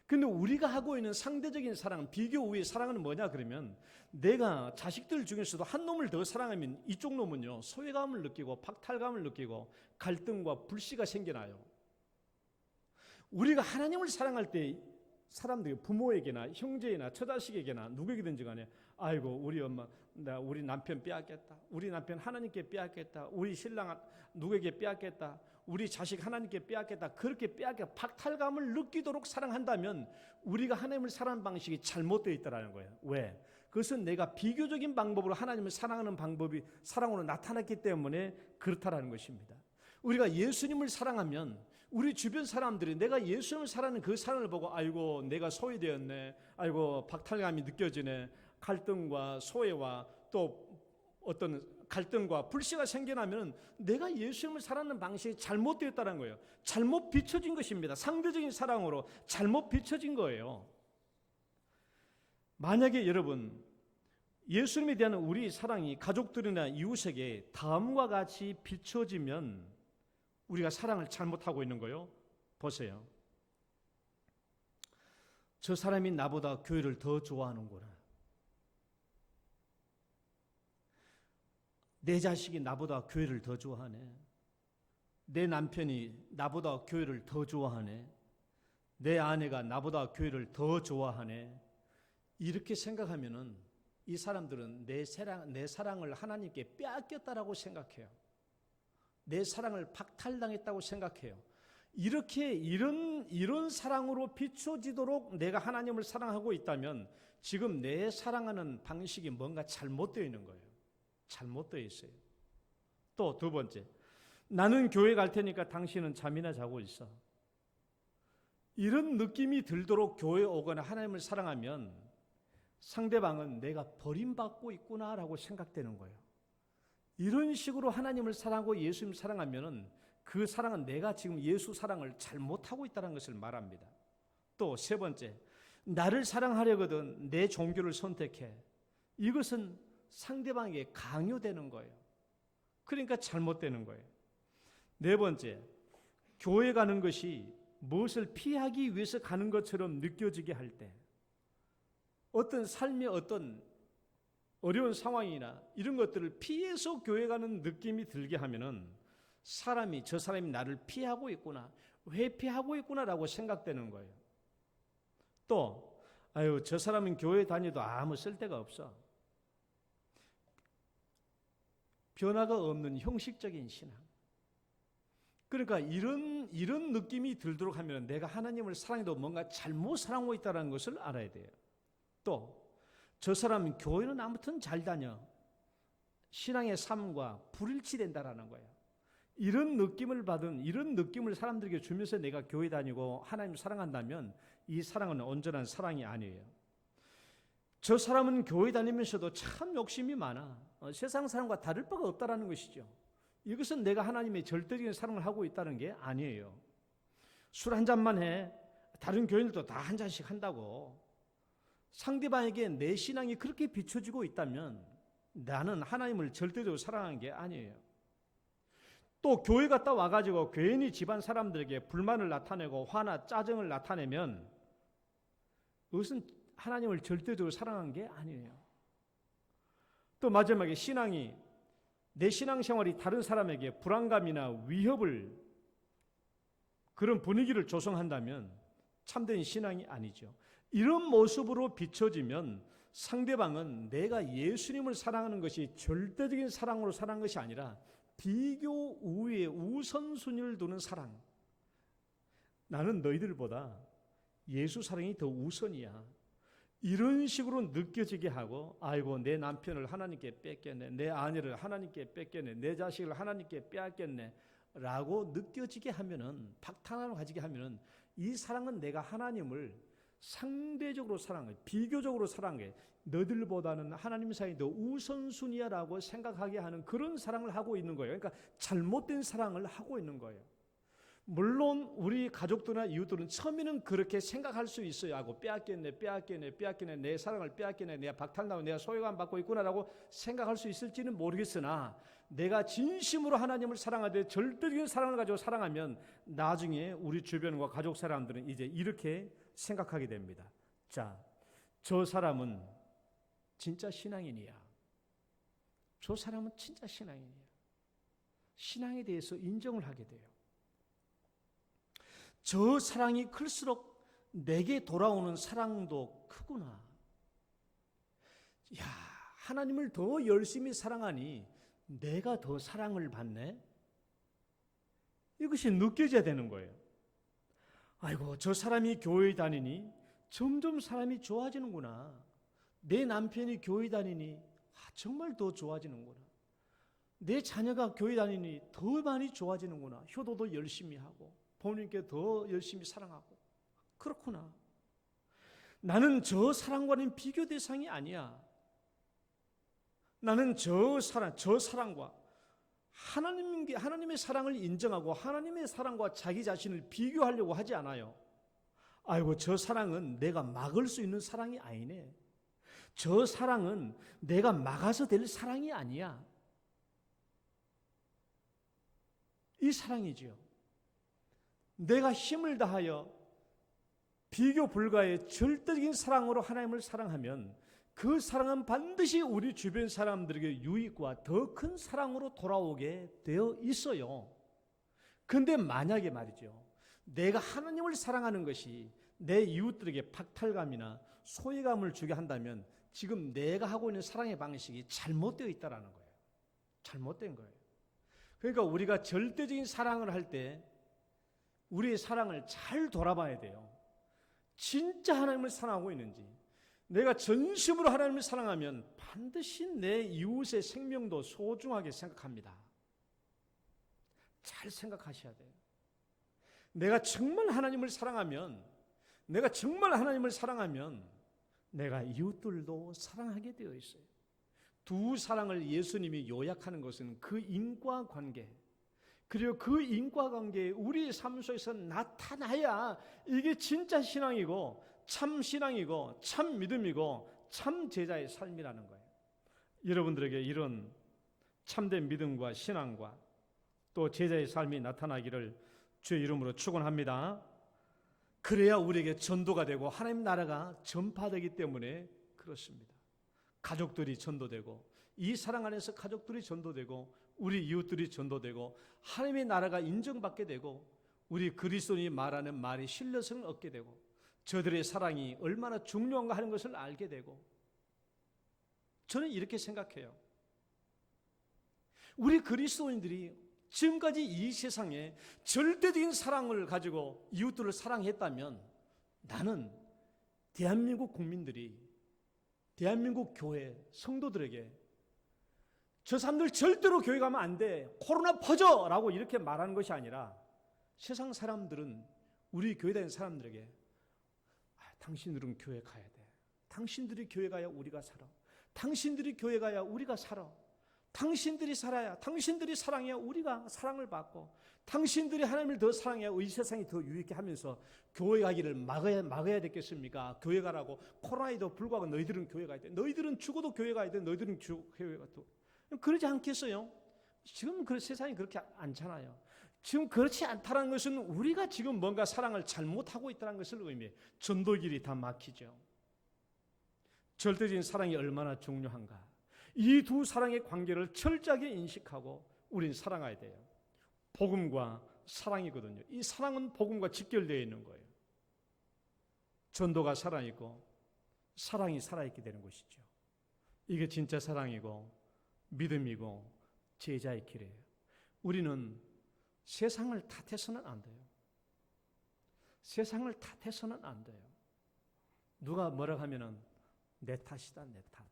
근데 우리가 하고 있는 상대적인 사랑, 비교 우위의 사랑은 뭐냐 그러면, 내가 자식들 중에서도 한 놈을 더 사랑하면 이쪽 놈은요 소외감을 느끼고 박탈감을 느끼고 갈등과 불씨가 생겨나요. 우리가 하나님을 사랑할 때 사람들이 부모에게나 형제나 처자식에게나 누구에게든지 간에 아이고 우리 엄마, 우리 남편 빼앗겠다, 우리 남편 하나님께 빼앗겠다, 우리 신랑 누구에게 빼앗겠다, 우리 자식 하나님께 빼앗겠다, 그렇게 박탈감을 느끼도록 사랑한다면 우리가 하나님을 사랑하는 방식이 잘못되어 있다는 거예요. 왜? 그것은 내가 비교적인 방법으로 하나님을 사랑하는 방법이 사랑으로 나타났기 때문에 그렇다라는 것입니다. 우리가 예수님을 사랑하면 우리 주변 사람들이 내가 예수님을 사랑하는 그 사랑을 보고 아이고 내가 소외되었네, 아이고 박탈감이 느껴지네, 갈등과 소외와 또 어떤 갈등과 불씨가 생겨나면 내가 예수님을 사랑하는 방식이 잘못되었다는 거예요. 잘못 비춰진 것입니다. 상대적인 사랑으로 잘못 비춰진 거예요. 만약에 여러분 예수님에 대한 우리 사랑이 가족들이나 이웃에게 다음과 같이 비춰지면 우리가 사랑을 잘못하고 있는 거예요. 보세요. 저 사람이 나보다 교회를 더 좋아하는구나. 내 자식이 나보다 교회를 더 좋아하네. 내 남편이 나보다 교회를 더 좋아하네. 내 아내가 나보다 교회를 더 좋아하네. 이렇게 생각하면은 이 사람들은 내 사랑을 하나님께 빼앗겼다라고 생각해요. 내 사랑을 박탈당했다고 생각해요. 이렇게 이런 사랑으로 비춰지도록 내가 하나님을 사랑하고 있다면 지금 내 사랑하는 방식이 뭔가 잘못되어 있는 거예요. 잘못되어 있어요. 또 두 번째, 나는 교회 갈 테니까 당신은 잠이나 자고 있어. 이런 느낌이 들도록 교회에 오거나 하나님을 사랑하면 상대방은 내가 버림받고 있구나라고 생각되는 거예요. 이런 식으로 하나님을 사랑하고 예수님 사랑하면 그 사랑은 내가 지금 예수 사랑을 잘못하고 있다는 것을 말합니다. 또 세 번째, 나를 사랑하려거든 내 종교를 선택해. 이것은 상대방에게 강요되는 거예요. 그러니까 잘못되는 거예요. 네 번째, 교회 가는 것이 무엇을 피하기 위해서 가는 것처럼 느껴지게 할 때, 어떤 삶의 어떤 어려운 상황이나 이런 것들을 피해서 교회 가는 느낌이 들게 하면은 저 사람이 나를 피하고 있구나, 회피하고 있구나라고 생각되는 거예요. 또 저 사람은 교회 다녀도 아무 쓸데가 없어. 변화가 없는 형식적인 신앙. 그러니까 이런 느낌이 들도록 하면 내가 하나님을 사랑해도 뭔가 잘못 사랑하고 있다는 것을 알아야 돼요. 또 저 사람은 교회는 아무튼 잘 다녀. 신앙의 삶과 불일치된다라는 거예요. 이런 느낌을 사람들에게 주면서 내가 교회 다니고 하나님 사랑한다면 이 사랑은 온전한 사랑이 아니에요. 저 사람은 교회 다니면서도 참 욕심이 많아. 세상 사람과 다를 바가 없다라는 것이죠. 이것은 내가 하나님의 절대적인 사랑을 하고 있다는 게 아니에요. 술 한 잔만 해. 다른 교인들도 다 한 잔씩 한다고. 상대방에게 내 신앙이 그렇게 비춰지고 있다면 나는 하나님을 절대적으로 사랑하는 게 아니에요. 또 교회 갔다 와가지고 괜히 집안 사람들에게 불만을 나타내고 화나 짜증을 나타내면 그것은 하나님을 절대적으로 사랑한 게 아니에요. 또 마지막에 내 신앙생활이 다른 사람에게 불안감이나 위협을 그런 분위기를 조성한다면 참된 신앙이 아니죠. 이런 모습으로 비춰지면 상대방은 내가 예수님을 사랑하는 것이 절대적인 사랑으로 사랑한 것이 아니라 비교 우위에 우선순위를 두는 사랑. 나는 너희들보다 예수 사랑이 더 우선이야. 이런 식으로 느껴지게 하고 아이고 내 남편을 하나님께 뺏겼네, 내 아내를 하나님께 뺏겼네, 내 자식을 하나님께 빼앗겼네 라고 느껴지게 하면은, 박탈감을 가지게 하면은 이 사랑은 내가 하나님을 상대적으로 사랑해, 비교적으로 사랑해, 너들보다는 하나님 사랑이 더 우선순위야 라고 생각하게 하는 그런 사랑을 하고 있는 거예요. 그러니까 잘못된 사랑을 하고 있는 거예요. 물론 우리 가족들이나 이웃들은 처음에는 그렇게 생각할 수 있어요. 하고 빼앗겼네, 내 사랑을 빼앗겼네, 내가 박탈당하고 내가 소외감 받고 있구나라고 생각할 수 있을지는 모르겠으나 내가 진심으로 하나님을 사랑하되 절대적인 사랑을 가지고 사랑하면 나중에 우리 주변과 가족 사람들은 이제 이렇게 생각하게 됩니다. 자, 저 사람은 진짜 신앙인이야. 저 사람은 진짜 신앙인이야. 신앙에 대해서 인정을 하게 돼요. 저 사랑이 클수록 내게 돌아오는 사랑도 크구나. 야, 하나님을 더 열심히 사랑하니 내가 더 사랑을 받네. 이것이 느껴져야 되는 거예요. 아이고, 저 사람이 교회 다니니 점점 사람이 좋아지는구나. 내 남편이 교회 다니니 정말 더 좋아지는구나. 내 자녀가 교회 다니니 더 많이 좋아지는구나. 효도도 열심히 하고 부모님께 더 열심히 사랑하고. 그렇구나. 나는 저 사랑과는 비교 대상이 아니야. 나는 저 사랑과 하나님의 사랑을 인정하고 하나님의 사랑과 자기 자신을 비교하려고 하지 않아요. 아이고, 저 사랑은 내가 막을 수 있는 사랑이 아니네. 저 사랑은 내가 막아서 될 사랑이 아니야. 이 사랑이지요. 내가 힘을 다하여 비교 불가의 절대적인 사랑으로 하나님을 사랑하면 그 사랑은 반드시 우리 주변 사람들에게 유익과 더 큰 사랑으로 돌아오게 되어 있어요. 그런데 만약에 말이죠, 내가 하나님을 사랑하는 것이 내 이웃들에게 박탈감이나 소외감을 주게 한다면 지금 내가 하고 있는 사랑의 방식이 잘못되어 있다는 거예요. 잘못된 거예요. 그러니까 우리가 절대적인 사랑을 할 때 우리의 사랑을 잘 돌아봐야 돼요. 진짜 하나님을 사랑하고 있는지. 내가 전심으로 하나님을 사랑하면 반드시 내 이웃의 생명도 소중하게 생각합니다. 잘 생각하셔야 돼요. 내가 정말 하나님을 사랑하면 내가 이웃들도 사랑하게 되어 있어요. 두 사랑을 예수님이 요약하는 것은 그 인과관계, 그리고 그 인과관계에 우리 삶 속에서 나타나야 이게 진짜 신앙이고 참 신앙이고 참 믿음이고 참 제자의 삶이라는 거예요. 여러분들에게 이런 참된 믿음과 신앙과 또 제자의 삶이 나타나기를 주의 이름으로 축원합니다. 그래야 우리에게 전도가 되고 하나님 나라가 전파되기 때문에 그렇습니다. 가족들이 전도되고 이 사랑 안에서 가족들이 전도되고 우리 이웃들이 전도되고 하나님의 나라가 인정받게 되고 우리 그리스도인이 말하는 말이 신뢰성을 얻게 되고 저들의 사랑이 얼마나 중요한가 하는 것을 알게 되고 저는 이렇게 생각해요. 우리 그리스도인들이 지금까지 이 세상에 절대적인 사랑을 가지고 이웃들을 사랑했다면 나는 대한민국 국민들이 대한민국 교회 성도들에게 저 사람들 절대로 교회 가면 안 돼, 코로나 퍼져 라고 이렇게 말하는 것이 아니라 세상 사람들은 우리 교회 다니는 사람들에게 당신들은 교회 가야 돼, 당신들이 교회 가야 우리가 살아, 당신들이 교회 가야 우리가 살아, 당신들이 살아야, 당신들이 사랑해야 우리가 사랑을 받고 당신들이 하나님을 더 사랑해야 이 세상이 더 유익해 하면서 교회 가기를 막아야 되겠습니까? 교회 가라고 코로나에도 불구하고 너희들은 교회 가야 돼, 너희들은 죽어도 교회 가야 돼, 너희들은 교회 가야 돼. 그러지 않겠어요? 지금 그 세상이 그렇게 않잖아요. 지금 그렇지 않다는 것은 우리가 지금 뭔가 사랑을 잘못하고 있다는 것을 의미해요. 전도길이 다 막히죠. 절대적인 사랑이 얼마나 중요한가, 이 두 사랑의 관계를 철저하게 인식하고 우린 사랑해야 돼요. 복음과 사랑이거든요. 이 사랑은 복음과 직결되어 있는 거예요. 전도가 사랑이고 사랑이 살아있게 되는 것이죠. 이게 진짜 사랑이고 믿음이고 제자의 길이에요. 우리는 세상을 탓해서는 안 돼요. 세상을 탓해서는 안 돼요. 누가 뭐라고 하면은 내 탓이다, 내 탓.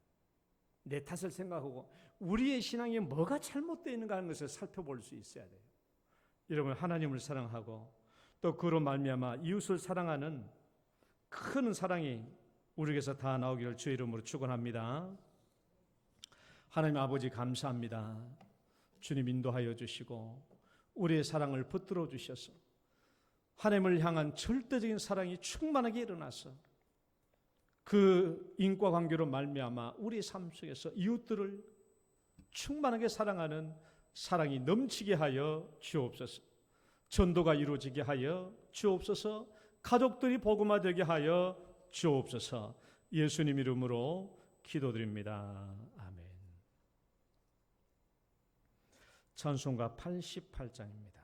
내 탓을 생각하고 우리의 신앙이 뭐가 잘못되어 있는가 하는 것을 살펴볼 수 있어야 돼요. 여러분, 하나님을 사랑하고 또 그로 말미암아 이웃을 사랑하는 큰 사랑이 우리에게서 다 나오기를 주의 이름으로 축원합니다. 하나님 아버지 감사합니다. 주님 인도하여 주시고 우리의 사랑을 붙들어 주셔서 하나님을 향한 절대적인 사랑이 충만하게 일어나서 그 인과관계로 말미암아 우리 삶 속에서 이웃들을 충만하게 사랑하는 사랑이 넘치게 하여 주옵소서. 전도가 이루어지게 하여 주옵소서. 가족들이 복음화되게 하여 주옵소서. 예수님 이름으로 기도드립니다. 아멘. 찬송가 88장입니다.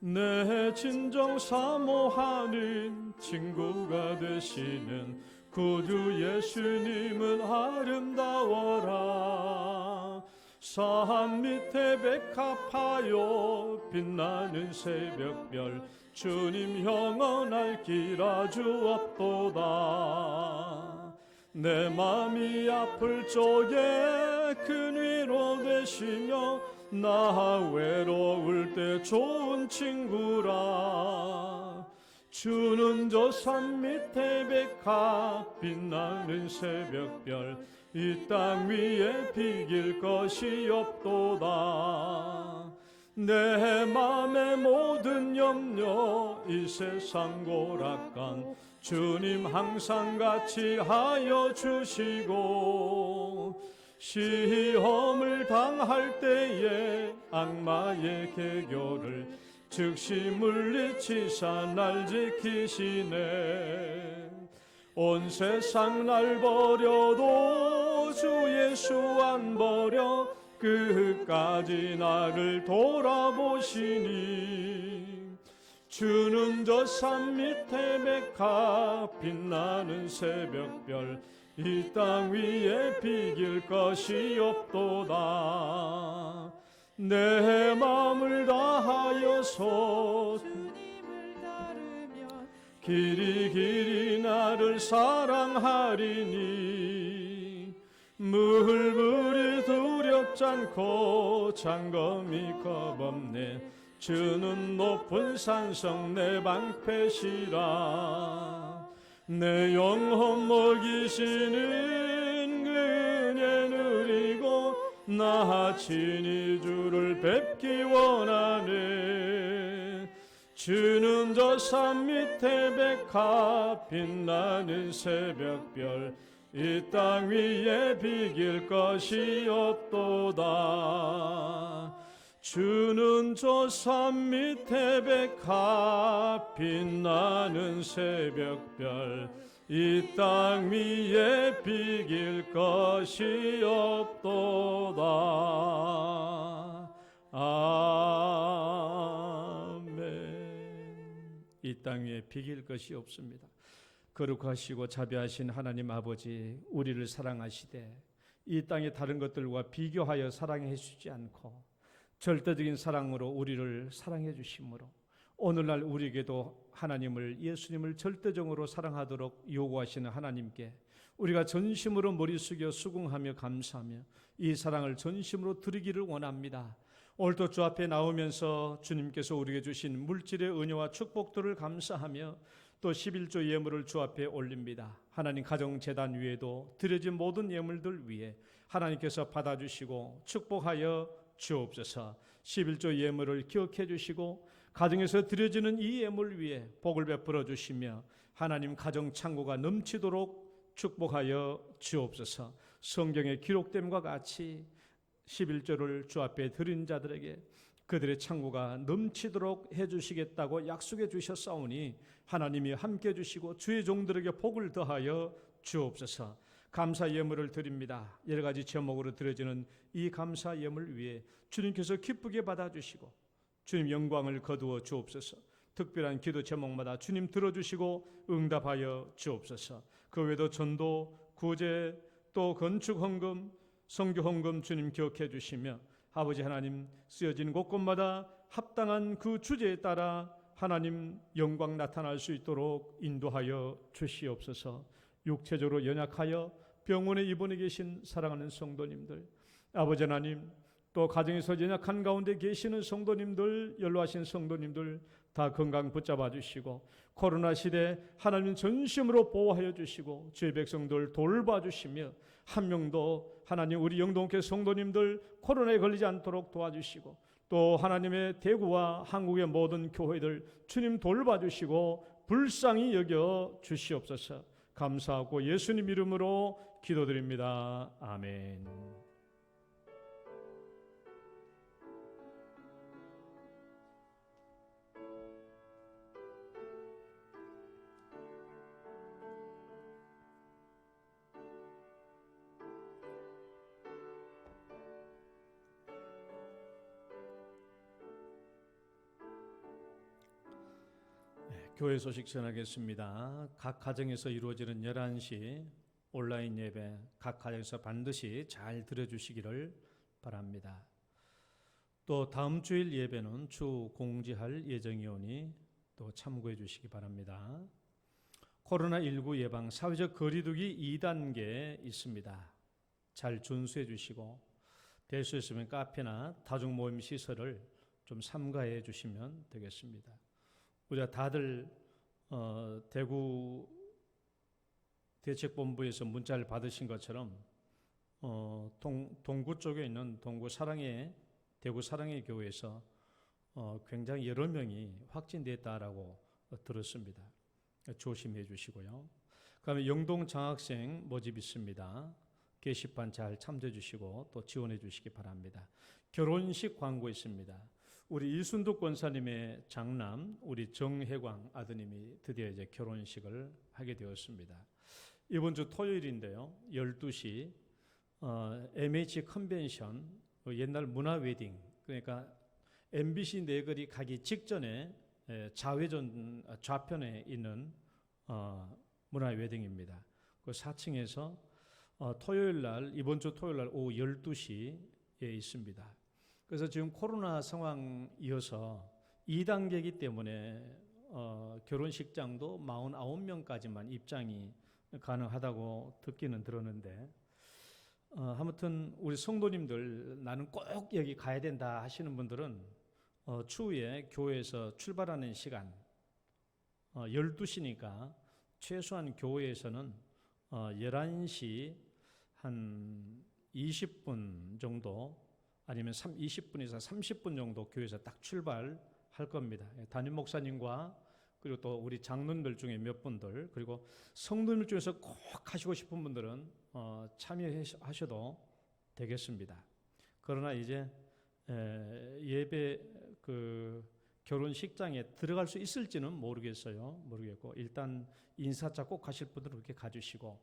내 진정 사모하는 친구가 되시는 구주 예수님은 아름다워라. 산 밑에 백합하여 빛나는 새벽별 주님 영원할 길 아주 없도다. 내 맘이 아플 적에 큰 위로 되시며 나 외로울 때 좋은 친구라. 주는 저 산 밑에 백합 빛나는 새벽별 이 땅 위에 비길 것이 없도다. 내 맘의 모든 염려 이 세상 고락간 주님 항상 같이 하여 주시고 시험을 당할 때에 악마의 계교를 즉시 물리치사 날 지키시네. 온 세상 날 버려도 주 예수 안 버려 끝까지 나를 돌아보시니. 주는 저 산 밑에 백합 빛나는 새벽별 이 땅 위에 비길 것이 없도다. 내 마음을 다하여서 주님을 따르면 길이 길이 나를 사랑하리니 물불이 두렵지 않고 장검이 겁없네 주는 높은 산성 내 방패시라 내 영혼 먹이시는 그네 누리고 나 친히 주를 뵙기 원하네 주는 저 산 밑에 백합 빛나는 새벽별 이 땅 위에 비길 것이 없도다 주는 저 산 밑에 백합 빛나는 새벽별 이 땅 위에 비길 것이 없도다 아멘. 이 땅 위에 비길 것이 없습니다. 거룩하시고 자비하신 하나님 아버지 우리를 사랑하시되 이 땅의 다른 것들과 비교하여 사랑해 주지 않고 절대적인 사랑으로 우리를 사랑해 주심으로 오늘날 우리에게도 하나님을 예수님을 절대적으로 사랑하도록 요구하시는 하나님께 우리가 전심으로 머리 숙여 수긍하며 감사하며 이 사랑을 전심으로 드리기를 원합니다. 오늘도 주 앞에 나오면서 주님께서 우리에게 주신 물질의 은혜와 축복들을 감사하며 또 11조 예물을 주 앞에 올립니다. 하나님 가정재단 위에도 드려진 모든 예물들 위에 하나님께서 받아주시고 축복하여 주옵소서. 11조 예물을 기억해 주시고 가정에서 드려지는 이 예물 위에 복을 베풀어 주시며 하나님 가정 창고가 넘치도록 축복하여 주옵소서. 성경에 기록됨과 같이 11조를 주 앞에 드린 자들에게 그들의 창고가 넘치도록 해주시겠다고 약속해 주셨사오니 하나님이 함께 해주시고 주의 종들에게 복을 더하여 주옵소서. 감사 예물을 드립니다. 여러 가지 제목으로 드려지는 이 감사 예물 위에 주님께서 기쁘게 받아주시고 주님 영광을 거두어 주옵소서. 특별한 기도 제목마다 주님 들어주시고 응답하여 주옵소서. 그 외에도 전도, 구제, 또 건축 헌금, 성교 헌금 주님 기억해 주시며 아버지 하나님 쓰여진 곳곳마다 합당한 그 주제에 따라 하나님 영광 나타날 수 있도록 인도하여 주시옵소서. 육체적으로 연약하여 병원에 입원해 계신 사랑하는 성도님들, 아버지 하나님 또 가정에서 연약한 가운데 계시는 성도님들, 연로하신 성도님들 다 건강 붙잡아 주시고 코로나 시대 하나님 전심으로 보호하여 주시고 주의 백성들 돌봐주시며 한 명도 하나님 우리 영동교회 성도님들 코로나에 걸리지 않도록 도와주시고 또 하나님의 대구와 한국의 모든 교회들 주님 돌봐주시고 불쌍히 여겨 주시옵소서. 감사하고 예수님 이름으로 기도드립니다. 아멘. 교회 소식 전하겠습니다. 각 가정에서 이루어지는 11시 온라인 예배 각 가정에서 반드시 잘 들어주시기를 바랍니다. 또 다음 주일 예배는 추후 공지할 예정이오니 또 참고해 주시기 바랍니다. 코로나19 예방 사회적 거리두기 2단계 있습니다. 잘 준수해 주시고 될 수 있으면 카페나 다중모임 시설을 좀 삼가해 주시면 되겠습니다. 우리가 다들 대구 대책본부에서 문자를 받으신 것처럼 동구 쪽에 있는 동구 사랑의 대구 사랑의 교회에서 굉장히 여러 명이 확진됐다라고 들었습니다. 조심해 주시고요. 그다음에 영동 장학생 모집 있습니다. 게시판 잘 참조해 주시고 또 지원해 주시기 바랍니다. 결혼식 광고 있습니다. 우리 이순득 권사님의 장남 우리 정혜광 아드님이 드디어 이제 결혼식을 하게 되었습니다. 이번 주 토요일인데요. 12시 MH 컨벤션 옛날 문화 웨딩 그러니까 MBC 내거리 가기 직전에 좌회전 좌편에 있는 문화 웨딩입니다. 그 4층에서 토요일 날 이번 주 토요일 날 오후 12시에 있습니다. 그래서 지금 코로나 상황이어서 2단계이기 때문에 결혼식장도 49명까지만 입장이 가능하다고 듣기는 들었는데, 아무튼 우리 성도님들 나는 꼭 여기 가야 된다 하시는 분들은 추후에 교회에서 출발하는 시간 12시니까 최소한 교회에서는 11시 한 20분 정도 아니면 20분에서 30분 정도 교회에서 딱 출발할 겁니다. 담임 목사님과 그리고 또 우리 장로님들 중에 몇 분들, 그리고 성도님들 중에서 꼭 하시고 싶은 분들은 참여하셔도 되겠습니다. 그러나 이제 예배 결혼식장에 들어갈 수 있을지는 모르겠고, 일단 인사차 꼭 가실 분들은 그렇게 가주시고,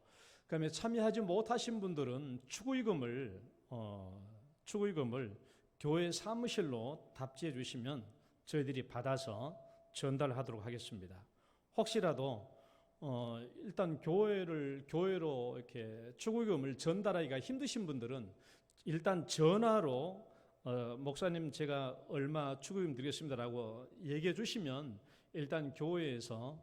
그다음에 참여하지 못하신 분들은 축의금을 교회 사무실로 답지해 주시면 저희들이 받아서 전달하도록 하겠습니다. 혹시라도 일단 교회로 이렇게 축의금을 전달하기가 힘드신 분들은 일단 전화로 목사님 제가 얼마 축의금 드리겠습니다라고 얘기해 주시면 일단 교회에서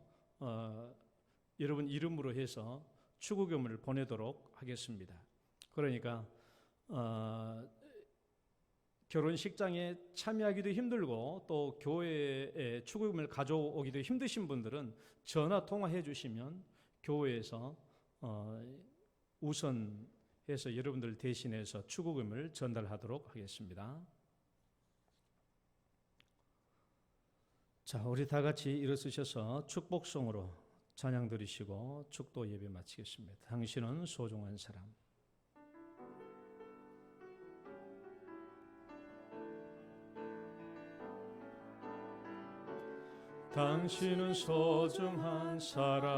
여러분 이름으로 해서 축의금을 보내도록 하겠습니다. 그러니까 결혼식장에 참여하기도 힘들고 또 교회에 축의금을 가져오기도 힘드신 분들은 전화 통화해 주시면 교회에서 우선해서 여러분들 대신해서 축의금을 전달하도록 하겠습니다. 자, 우리 다 같이 일어서셔서 축복송으로 찬양 드리시고 축도 예배 마치겠습니다. 당신은 소중한 사람. 당신은 소중한 사람,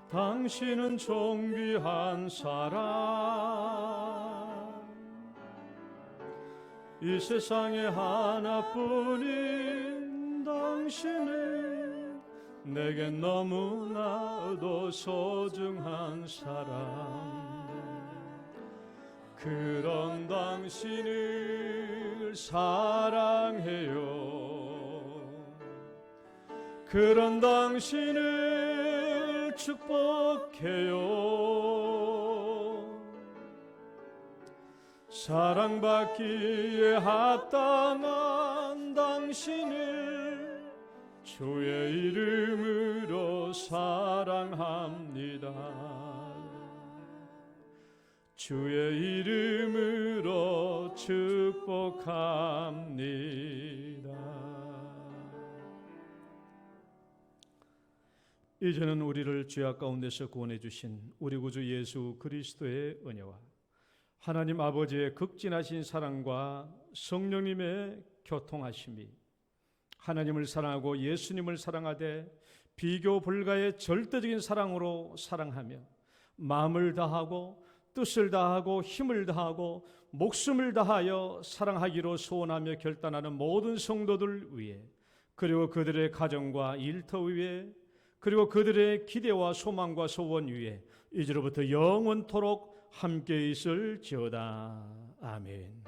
당신은 존귀한 사람, 이 세상에 하나뿐인 당신은 내겐 너무나도 소중한 사람. 그런 당신을 사랑해요. 그런 당신을 축복해요. 사랑받기에 합당한 당신을 주의 이름으로 사랑합니다. 주의 이름으로 축복합니다. 이제는 우리를 죄악 가운데서 구원해 주신 우리 구주 예수 그리스도의 은혜와 하나님 아버지의 극진하신 사랑과 성령님의 교통하심이 하나님을 사랑하고 예수님을 사랑하되 비교 불가의 절대적인 사랑으로 사랑하며 마음을 다하고 뜻을 다하고 힘을 다하고 목숨을 다하여 사랑하기로 소원하며 결단하는 모든 성도들 위해, 그리고 그들의 가정과 일터 위에, 그리고 그들의 기대와 소망과 소원 위에 이제로부터 영원토록 함께 있을지어다. 아멘.